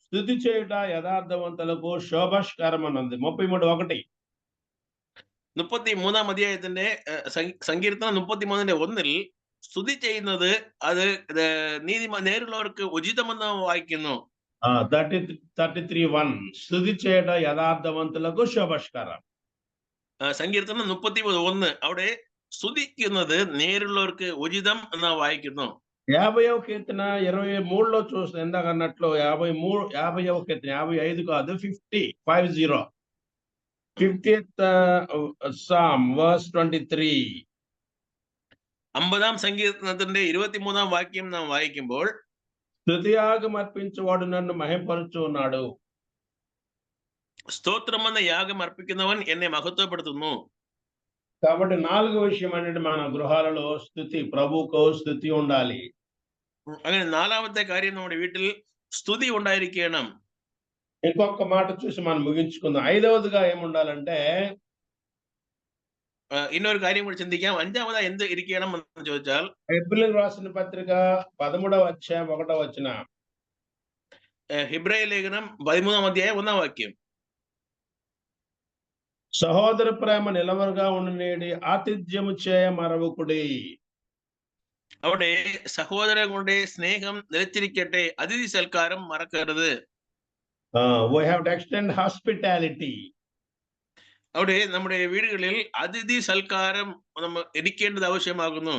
స్తుతి చేయుట యథార్థవంతులకు శోభస్కరం అన్నది. 33:1. 33-ാം അധ്യായത്തിന്റെ സങ്കീർത്തനം 33-ന്റെ 1-ൽ സ്തുതി ചെയ്യുന്നത് അത് നേരുള്ളവർക്ക് ഉചിതമെന്ന് വായിക്കുന്നു. 33:1 స్తుతి చేయుట యథార్థవంతులకు శోభస్కరం. സങ്കീർത്തനം 33:1 അവിടെ സ്തുതിക്കുന്നത് നേരുള്ളവർക്ക് ఉచితం എന്ന് వాయిക്കുന്നു. 50వ కీర్తన 23లో చూస్తే ఇందాక అన్నట్లు 50వ కీర్తన 55 కాదు, 50. 50th Psalm verse 23. 50-ാം സങ്കീർത്തനത്തിന്റെ 23-ാം വാക്യം നാം വായിക്കുമ്പോൾ, స్తుతియాగం అర్పించేవాడు నన్ను మహింపరుచు ఉన్నాడు. സ്തോത്രം എന്ന യാഗം അർപ്പിക്കുന്നവൻ എന്നെ മഹത്വപ്പെടുത്തുന്നു. కాబట్టి 4వ విషయం అంటే మన గృహాలలో స్తుతి, ప్రభువుకు స్తుతి ఉండాలి. അങ്ങനെ 4ാമത്തെ കാര്യം നമ്മുടെ വീട്ടിൽ സ്തുതി ഉണ്ടായിരിക്കണം. ఇంకొక మాట చూసి మనం ముగించుకుందాం. 5వదిగా ఏముండాలంటే ഇന്നൊരു കാര്യം കൂടി ചിന്തിക്കാം. 5ാമതായി എന്ത് ഇരിക്കണം എന്ന് ചോദിച്ചാൽ, హెబ్రీయులకు రాసిన పత్రిక 13వ అధ్యాయం 1వ వచనం. ഹെബ്രായ ലേഖനം 13-ാം അധ്യായം 1-ാം വാക്യം. సహోదర ప్రేమ నిలవరుగా ఉండనేడి ఆతిథ్యము చేయ మరవకుడి. അവിടെ സഹോദരങ്ങളുടെ സ്നേഹം നിലച്ചിരിക്കട്ടെ, അതിഥി സൽക്കാരം മറക്കരുത്. We have to extend hospitality. അവിടെ നമ്മുടെ വീടുകളിൽ അതിഥി സൽക്കാരം നമ്മൾ ഇരിക്കേണ്ടത് ആവശ്യമാകുന്നു.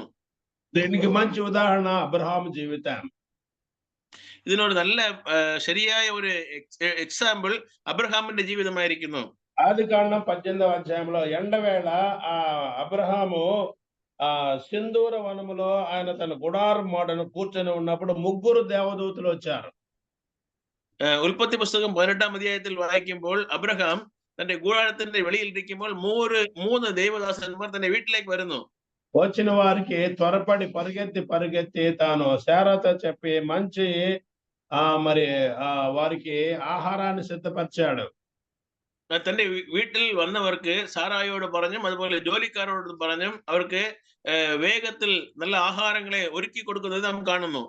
దీనికి మంచి ఉదాహరణ అబ్రహాము జీవితం. ഇതിനോട് നല്ല ശരിയായ ഒരു എക്സാമ്പിൾ అబ్రహాముന്റെ జీవితമായിരിക്കുന്നു. ఆదికాండం 18వ అధ్యాయంలో ఎండవేళ అబ్రహాము సింధూర వనములో ఆయన తన గుడారం మోడను కూర్చొని ఉన్నప్పుడు 3 దేవదూతలు వచ్చారు. ഉൽപ്പത്തി പുസ്തകം 18-ാം അധ്യായത്തിൽ വായിക്കുമ്പോൾ അബ്രഹാം തന്റെ ഗൂഢാരത്തിന്റെ വെളിയിൽ ഇരിക്കുമ്പോൾ 3 ദൈവദാസന്മാർ തന്റെ വീട്ടിലേക്ക് വരുന്നു. వచ్చిన వారికి త్వరపడి పరిగెత్తి తాను శారాతో చెప్పి మంచి మరి వారికి ఆహారాన్ని సిద్ధపరిచాడు. തന്റെ വീട്ടിൽ വന്നവർക്ക് സാറായോട് പറഞ്ഞും അതുപോലെ ജോലിക്കാരോട് പറഞ്ഞും അവർക്ക് വേഗത്തിൽ നല്ല ആഹാരങ്ങളെ ഒരുക്കി കൊടുക്കുന്നത് നാം കാണുന്നു.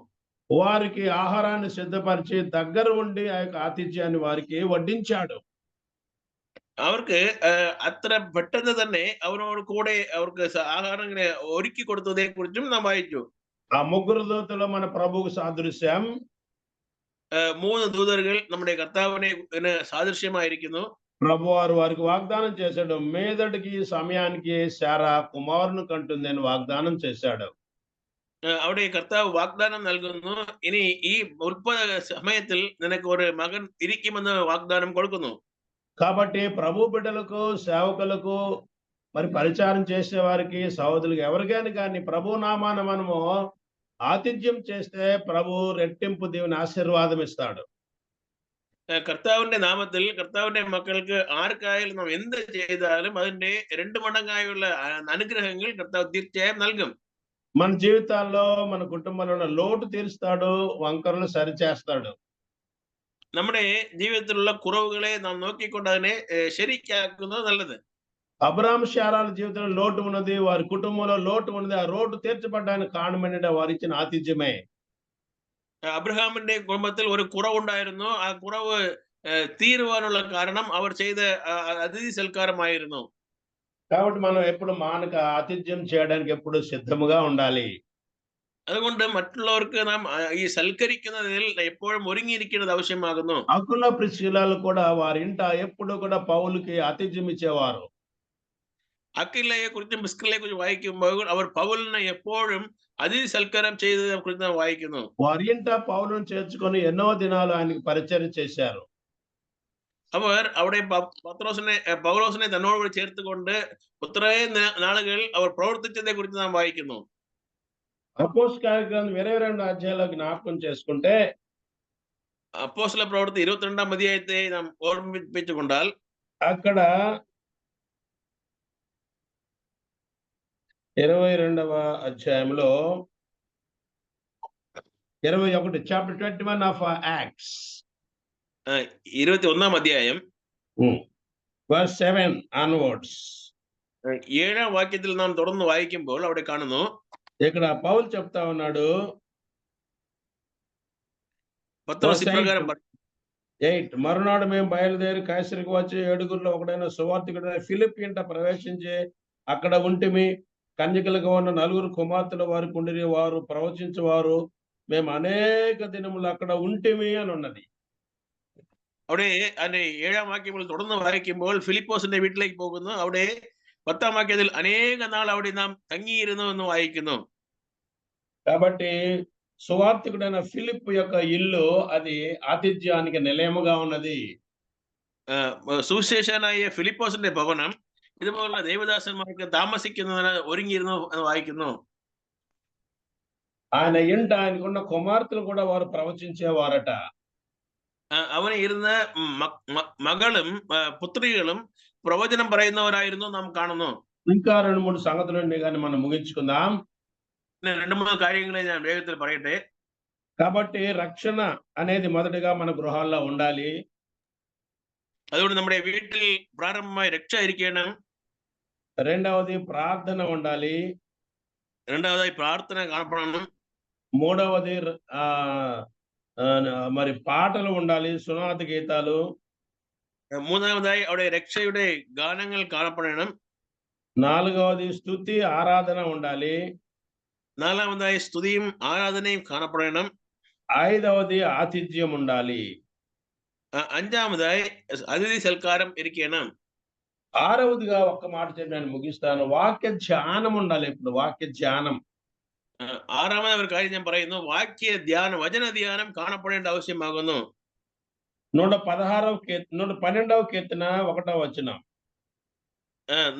వారికి ఆహారాన్ని సిద్ధపరిచి దగ్గర ఉండి ఆ యొక్క ఆతిథ్యాన్ని వారికి వడ్డించాడు. അവർക്ക് അത്ര പെട്ടെന്ന് തന്നെ അവരോട് കൂടെ അവർക്ക് ആഹാരങ്ങളെ ഒരുക്കി കൊടുത്തതിനെ കുറിച്ചും നാം വായിച്ചു. ఆ 3 దూతలు మన ప్రభువుకు సాదృశ్యం. 3 దూതர்கள் നമ്മുടെ കർത്താവിനെ സാദൃശ്യമായിരിക്കുന്നു. ప్రభువారు వారికి వాగ్దానం చేశాడు, మీదటికి సమయానికి శారా కుమారుని కంటుందని వాగ్దానం చేశాడు. അവിടെ കർത്താവ് വാഗ്ദാനം നൽകുന്നു, ഇനി ഈ ഉത്ഭവ സമയത്തിൽ നിനക്ക് ഒരു മകൻ ഇരിക്കുമെന്ന് വാഗ്ദാനം കൊടുക്കുന്നു. కాబట్టి ప్రభు బిడ్డలకు, సేవకులకు, మరి పరిచారం చేసే వారికి, సహోదరులకు ఎవరికైనా కానీ ప్రభు నామాన మనము ఆతిథ్యం చేస్తే ప్రభు రెట్టింపు దేవుని ఆశీర్వాదం ఇస్తాడు. കർത്താവിന്റെ നാമത്തിൽ കർത്താവിന്റെ മക്കൾക്ക് ആർക്കായാലും നാം എന്ത് ചെയ്താലും അതിന്റെ 2 മടങ്ങായുള്ള അനുഗ്രഹങ്ങൾ കർത്താവ് തീർച്ചയായും നൽകും. మన జీవితాల్లో, మన కుటుంబంలో లోటు తీరుస్తాడు, వంకరలు సరిచేస్తాడు. നമ്മുടെ ജീവിതത്തിലുള്ള കുറവുകളെ നാം നോക്കിക്കൊണ്ട് അതിനെ ശരിയാക്കുന്നത് നല്ലത്. అబ్రాహాము శారాల జీవితంలో లోటు ఉన్నది, వారి కుటుంబంలో లోటు ఉన్నది. ఆ లోటు తీర్చబడ్డానికి కారణం ఏంటంటే వారు ఇచ్చిన ఆతిథ్యమే. അബ്രഹാമിന്റെ കുടുംബത്തിൽ ഒരു കുറവുണ്ടായിരുന്നു. ആ കുറവ് തീരുവാനുള്ള കാരണം അവർ ചെയ്ത അതിഥി സൽക്കാരമായിരുന്നു. కాబట్టి మనం ఎప్పుడు మానక ఆతిథ్యం చేయడానికి ఎప్పుడు సిద్ధముగా ఉండాలి. അതുകൊണ്ട് മറ്റുള്ളവർക്ക് നാം ഈ സൽക്കരിക്കുന്നതിൽ എപ്പോഴും ഒരുങ്ങിയിരിക്കുന്നത് ആവശ്യമാകുന്നു. అకుల ప్రిస్కిల్లలు కూడా వారి ఇంట ఎప్పుడు కూడా పౌలుకి ఆతిథ్యం ఇచ్చేవారు. അക്വിലയെ കുറിച്ചും പ്രിസ്കില്ലയെ കുറിച്ചും വായിക്കുമ്പോൾ അവർ പൗലിനെ എപ്പോഴും അതിഥി സൽക്കാരം ചെയ്തതിനെ കുറിച്ച് നാം വായിക്കുന്നു. వారి ఇంట పౌలును చేర్చుకొని ఎన్నో దినాలు ఆయనకి పరిచర్య చేశారు. അവർ അവിടെ പൗലോസിനെ തന്നോട് ചേർത്തുകൊണ്ട് ഇത്രയും നാളുകൾ അവർ പ്രവർത്തിച്ചതിനെ കുറിച്ച് നാം വായിക്കുന്നു. అపోస్తలుల గ్రంథం 22 అధ్యాయంలో జ్ఞాపకం చేసుకుంటే അപ്പോസ്തല പ്രവൃത്തി 22 അധ്യായത്തെ നാം ഓർമ്മിപ്പിച്ചുകൊണ്ടാൽ అక్కడ 22వ అధ్యాయంలో 21 చాప్టర్ 21 ఆఫ్ యాక్ట్స్ 21 അധ്യായം verse 7 onwards 7ാം വാക്യത്തിൽ നാം തുടർന്ന് വായിക്കുമ്പോൾ അവിടെ കാണുന്നു, ఇక్కడ పౌలు చెప్తా ఉన్నాడు, పత్రోస్ ఇప్రకారం 8 మరునాడు మేము బయలుదేరి కైసరికి వచ్చి 7గురిలో ఒకడైన సువార్తికుడైన ఫిలిప్పి ఇంట ప్రవేశించి అక్కడ ఉంటిమి. కన్యకలుగా ఉన్న 4 కుమార్తెల వారికి ఉండిరి, వారు ప్రవచించేవారు. మేము అనేక దినములు అక్కడ ఉంటిమి అని ఉన్నది. അവിടെ അതിന്റെ 7ാം വാക്യങ്ങൾ തുടർന്ന് വായിക്കുമ്പോൾ ഫിലിപ്പോസിന്റെ വീട്ടിലേക്ക് പോകുന്നു. അവിടെ 10ാം വാക്യത്തിൽ അനേക നാൾ അവിടെ നാം തങ്ങിയിരുന്നു എന്ന് വായിക്കുന്നു. కాబట్టి సువార్తికుడైన ఫిలిప్ యొక్క ఇల్లు అది ఆతిథ్యానికి నిలయముగా ఉన్నది. സുവിശേഷനായ ഫിലിപ്പോസിന്റെ ഭവനം ഇതുപോലുള്ള ദേവദാസന്മാർക്ക് താമസിക്കുന്നതിന് ഒരുങ്ങിയിരുന്നു എന്ന് വായിക്കുന്നു. ఆయన ఇంట ఆయనకున్న కుమార్తెలు కూడా వారు ప్రవచించేవారట. അവന് ഇരുന്ന മകളും പുത്രികളും പ്രവചനം പറയുന്നവരായിരുന്നു നാം കാണുന്നു. ఇంకా 2-3 సంగతులు ఉన్నాయి కానీ మనం ముగించుకుందాం. 2-3 കാര്യങ്ങളെ ഞാൻ വേഗത്തിൽ പറയട്ടെ. కాబట్టి రక్షణ అనేది మొదటిగా మన గృహాల్లో ఉండాలి. അതുകൊണ്ട് നമ്മുടെ വീട്ടിൽ പ്രാരംഭമായി രക്ഷ ഇരിക്കണം. రెండవది ప్రార్థన ఉండాలి. രണ്ടാമതായി പ്രാർത്ഥന കാണപ്പെടണം. మూడవది మరి పాటలు ఉండాలి, సునాద గీతాలు. മൂന്നാമതായി അവിടെ രക്ഷയുടെ ഗാനങ്ങൾ കാണപ്പെടണം. నాలుగవది స్తుతి ఆరాధన ఉండాలి. നാലാമതായി സ്തുതിയും ആരാധനയും കാണപ്പെടണം. ఐదవది ఆతిథ్యం ఉండాలి. അഞ്ചാമതായി അതിഥി സൽക്കാരം ഇരിക്കണം. ఆరవదిగా ఒక్క మాట చెప్పి నేను ముగిస్తాను, వాక్య ధ్యానం ఉండాలి. ఇప్పుడు వాక్య ధ్యానం. ആറാമത് ഒരു കാര്യം ഞാൻ പറയുന്നു, വാക്യ ധ്യാനം, വചന ധ്യാനം കാണപ്പെടേണ്ട ആവശ്യമാകുന്നു. 112వ కీర్తన 1వ వచనం.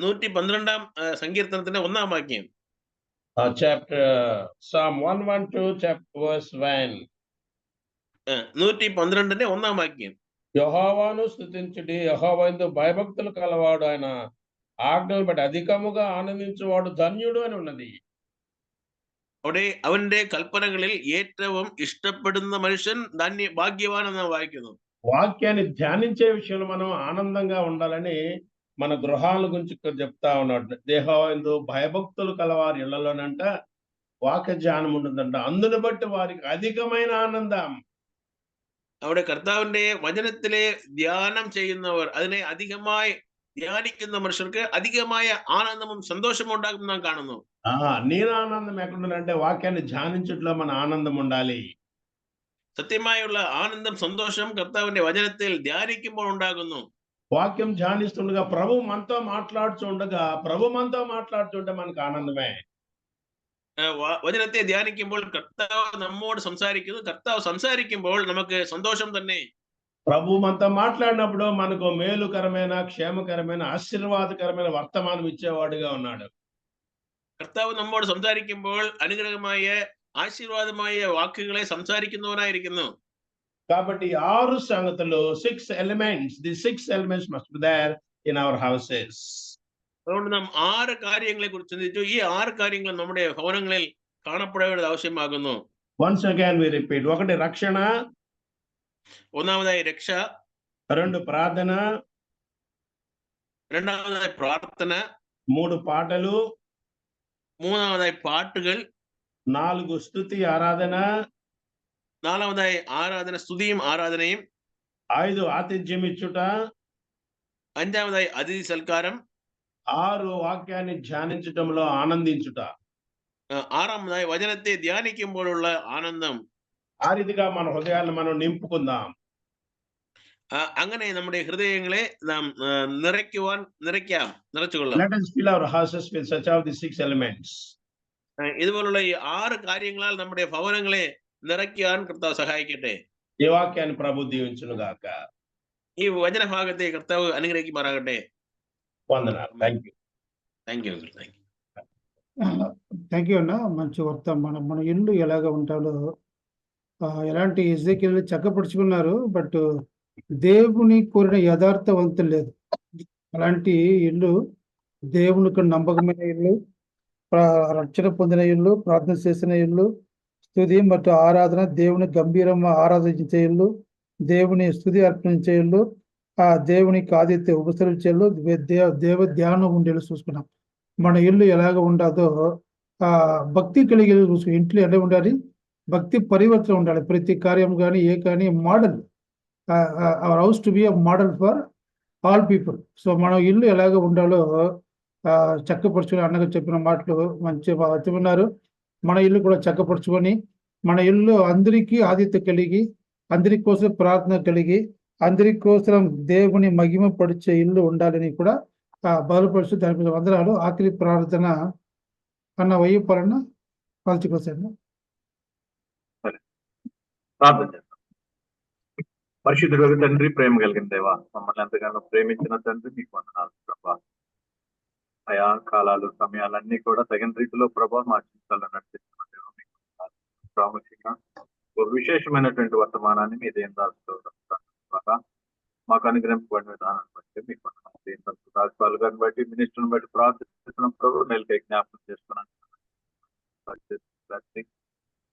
112ാം സങ്കീർത്തനത്തിന്റെ 1ാം വാക്യം. Psalm 112 chapter verse 1. 112ന്റെ 1ാം വാക്యం. యెహోవాను స్తుతించుడి, యెహోవా యందు భయభక్తులు కలవాడు, ఆయన ఆజ్ఞలు బట్టి అధికముగా ఆనందించువాడు ధన్యుడు అని ఉన్నది. അവിടെ അവന്റെ കൽപ്പനകളിൽ ഏറ്റവും ഇഷ്ടപ്പെടുന്ന മനുഷ്യൻ ഭാഗ്യവാൻ എന്ന് വായിക്കുന്നു. వాక్యాన్ని ధ్యానించే విషయంలో మనం ఆనందంగా ఉండాలని మన గృహాల గురించి చెప్తా ఉన్నాడు. యెహోవా యందు భయభక్తులు కలవారి ఇళ్లలోనంట వాక్య ధ్యానం ఉంటుందంట. అందుని బట్టి వారికి అధికమైన ఆనందం. അവിടെ കർത്താവിന്റെ വചനത്തിലെ ധ്യാനം ചെയ്യുന്നവർ, അതിനെ അധികമായി ധ്യാനിക്കുന്ന മനുഷ്യർക്ക് അധികമായ ആനന്ദവും സന്തോഷവും ഉണ്ടാകും നാം കാണുന്നു. నేను ఆనందం ఎక్కడుండాలంటే వాక్యాన్ని ధ్యానించట్లో మన ఆనందం ఉండాలి. സത്യമായുള്ള ആനന്ദം, സന്തോഷം കർത്താവിന്റെ വചനത്തിൽ ധ്യാനിക്കുമ്പോൾ ഉണ്ടാകുന്നു. వాక్యం ధ్యానిస్తుండగా ప్రభు మనతో మాట్లాడుతుంటే మనకు ఆనందమే. വചനത്തെ ധ്യാനിക്കുമ്പോൾ കർത്താവ് നമ്മോട് സംസാരിക്കുന്നു. കർത്താവ് സംസാരിക്കുമ്പോൾ നമുക്ക് സന്തോഷം തന്നെ. ప్రభు మనతో మాట్లాడినప్పుడు మనకు మేలుకరమైన, క్షేమకరమైన, ఆశీర్వాదకరమైన వర్తమానం ఇచ్చేవాడుగా ఉన్నాడు. കർത്താവ് നമ്മോട് സംസാരിക്കുമ്പോൾ അനുഗ്രഹമായ, ആശീർവാദമായ വാക്കുകളെ സംസാരിക്കുന്നവനായിരിക്കുന്നു. కాబట్టి 6 సంగతులు, 6 elements, the 6 elements must be there in our houses. അതുകൊണ്ട് നാം 6 കാര്യങ്ങളെ കുറിച്ച് ചിന്തിച്ചു. ഈ 6 കാര്യങ്ങൾ നമ്മുടെ ഭവനങ്ങളിൽ കാണപ്പെടേണ്ടത് ആവശ്യമാകുന്നു. Once again we repeat. ఒకటి రక్షణ, ഒന്നാമതായി രക്ഷ, 2 ప్రార్థన, രണ്ടാമതായി പ്രാർത്ഥന, 3 పాటలు, മൂന്നാമതായി പാട്ടുകൾ, 4 స్తుతి ఆరాధన, നാലാമതായി ആരാധന, സ്തുതിയും ആരാധനയും, 5 ఆతిథ్యం ఇచ్చుట, അഞ്ചാമതായി അതിഥി സൽക്കാരം, 6 వాక్యాన్ని ధ్యానించటంలో ఆనందించుట. ആറാമതായി വചനത്തെ ധ്യാനിക്കുമ്പോഴുള്ള ആനന്ദം. ఆ రీతిగా మన హృదయాలను మనం నింపుకుందాం. അങ്ങനെ നമ്മുടെ ഹൃദയങ്ങളെ നാം നിറച്ചുകൊള്ളാം. Let us fill our houses with such of the 6 elements. ഇതുപോലുള്ള ഈ 6 കാര്യങ്ങളാൽ നമ്മുടെ ഭവനങ്ങളെ നിറയ്ക്കാൻ കർത്താവ് സഹായിക്കട്ടെ. ఈ వాక్యాన్ని ప్రభు దీవించును గాక. ఈ వచన భాగത്തെ కర్తాവ് అనుగ్రహించుమారాగట్టే. వందనాలు. Thank you. Thank you uncle. Thank you అన్న. మంచి వార్త. మన ఇల్లు ఎలాగ ఉంటాడో ఎలాంటి ఎజెకీయలు చక్కపరుచుకున్నారు. బట్ దేవుని కోరిన యథార్థవంతం లేదు. అలాంటి ఇల్లు దేవునికి నమ్మకమైన ఇల్లు, రక్షణ పొందిన ఇల్లు, ప్రార్థన చేసిన ఇల్లు, స్తుతి మరియు ఆరాధన, దేవుని గంభీరంగా ఆరాధించే ఇల్లు, దేవుని స్తుతి అర్పించే ఇల్లు, ఆ దేవునికి ఆదిత్య ఉపసరించే ఇల్లు, దేవ ధ్యానం ఉండేళ్ళు చూసుకున్నాం. మన ఇల్లు ఎలాగ ఉండదో భక్తి కలిగే చూసుకుని ఇంట్లో ఎలా ఉండాలి, భక్తి పరివర్తన ఉండాలి. ప్రతి కార్యం కానీ ఏ కానీ model, our house to be a model for all people. So మన ఇల్లు ఎలాగ ఉండాలో చక్కపరుచుకుని అన్నగా చెప్పిన మాటలు మంచి ఉన్నారు. మన ఇల్లు కూడా చక్కపరుచుకొని మన ఇల్లు అందరికీ ఆదిత్య కలిగి, అందరి కోసం ప్రార్థన కలిగి, అందరి కోసం దేవుని మహిమ పడిచే ఇల్లు ఉండాలని కూడా బలపరుచు. దాని మీద వందనాలు. ఆఖరి ప్రార్థన అన్న వయ్యపాలన్న పాల్చుకోసాను. ప్రార్థన చేస్తాం. పరిశుద్ధుడు తండ్రి, ప్రేమ కలిగిన దేవా, మమ్మల్ని ఎంతగానో ప్రేమించిన తండ్రి, మీకు వందనాలు ప్రభా. ఆయా కాలాలు సమయాలన్నీ కూడా తగిన రీతిలో ప్రభా మా జీవితాల్లో నడిపిస్తున్న దేవా, మీకు ప్రాముఖ్యంగా ఒక విశేషమైనటువంటి వర్తమానాన్ని మీ దేని ద్వారా మాకు అనుగ్రహింపబడిన విధానాన్ని బట్టి మీకు రాజపాల్ గారిని బట్టి, మినిస్టర్ని బట్టి ప్రార్థిస్తున్న ప్రభు నెలకై జ్ఞాపకం చేస్తున్నాను.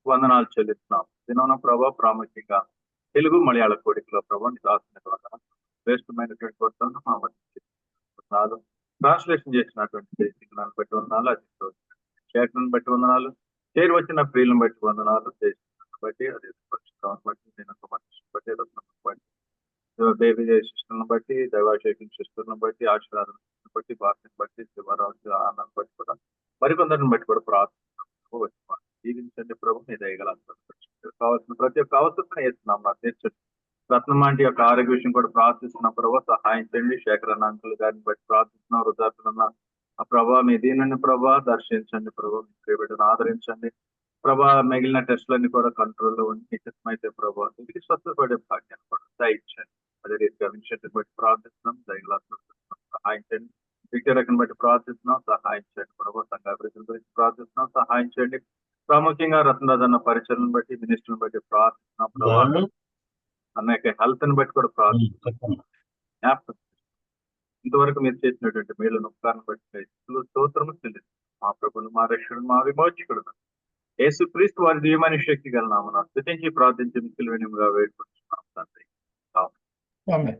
వందనాలు చెల్లిస్తున్నాం. దినోన ప్రభా ప్రాముఖ్యంగా తెలుగు మలయాళ కోడికలో ప్రభా నిదాసిన ద్వారా శ్రేష్టమైనటువంటి వర్తమానం మా మధ్య ట్రాన్స్లేషన్ చేసినటువంటి సిగ్నల్ బట్టి వందనాలు, చేతను బట్టి వందనాలు, చేరి వచ్చిన ప్రియులను బట్టి వందనాలు, చేసిన బట్టి అదే పరిశుభ్రాన్ని బట్టి, నేను బట్టి, రత్నం బట్టి, దేవి శిష్యులను బట్టి, దైవాశేఖం శిష్యులను బట్టి, ఆశీర్వాదాలను బట్టి, భాషను బట్టి, శివరాజు ఆనందం బట్టి కూడా మరికొందరిని బట్టి కూడా ప్రార్థన జీవించండి ప్రభు. మీ దయగల కావాల్సిన ప్రతి ఒక్క అవసరం వేస్తున్నాం. నాకు తీర్చండి. రత్నమాంటి యొక్క ఆరోగ్య విషయం కూడా ప్రార్థిస్తున్న ప్రభావ సహాయించండి. శేఖరన్న అంకుల్ గారిని బట్టి ప్రార్థిస్తున్నాం. వృద్ధాప్యులున్న ఆ ప్రభావ మీ దీనిని ప్రభావ దర్శించండి ప్రభావ. మీ ప్రియబిడ్డను ఆదరించండి ప్రభా. మిగిలిన టెస్టులన్నీ కూడా కంట్రోల్లో ఉండి నిశ్చితమైతే ప్రభావ ఇంటికి స్వస్థపడే భాగ్యాన్ని కూడా దయచండి. అదే రీతిగా విషయాన్ని బట్టి ప్రార్థిస్తున్నాం. దయగల సహాయించండి. విక్టరకను బట్టి ప్రార్థిస్తున్నాం. సహాయించండి ప్రభావ. సంఘాభివృద్ధి గురించి ప్రార్థిస్తున్నాం. సహాయించండి. ప్రాముఖ్యంగా రత్నదాదన్న పరిచయలను బట్టి, మినిస్టర్ని బట్టి ప్రార్థిస్తున్నాం ప్రభావ. అన్నయ్య హెల్త్ ని బట్టి కూడా ప్రార్థిస్తున్నాం. ఇంతవరకు మీరు చేసినటువంటి మేలు నొప్పాన్ని బట్టి స్తోత్రము చెల్లిస్తున్నాం. మా ప్రభులు, మా రక్షకుడు, మా విమోచకుడు యేసుక్రీస్తు వారి దివ్యమైన శక్తి గల నామమున స్తుతించి ప్రార్థించి మిక్కిలి వినయముగా వేడుకుంటున్నాం తండ్రి. ఆమేన్.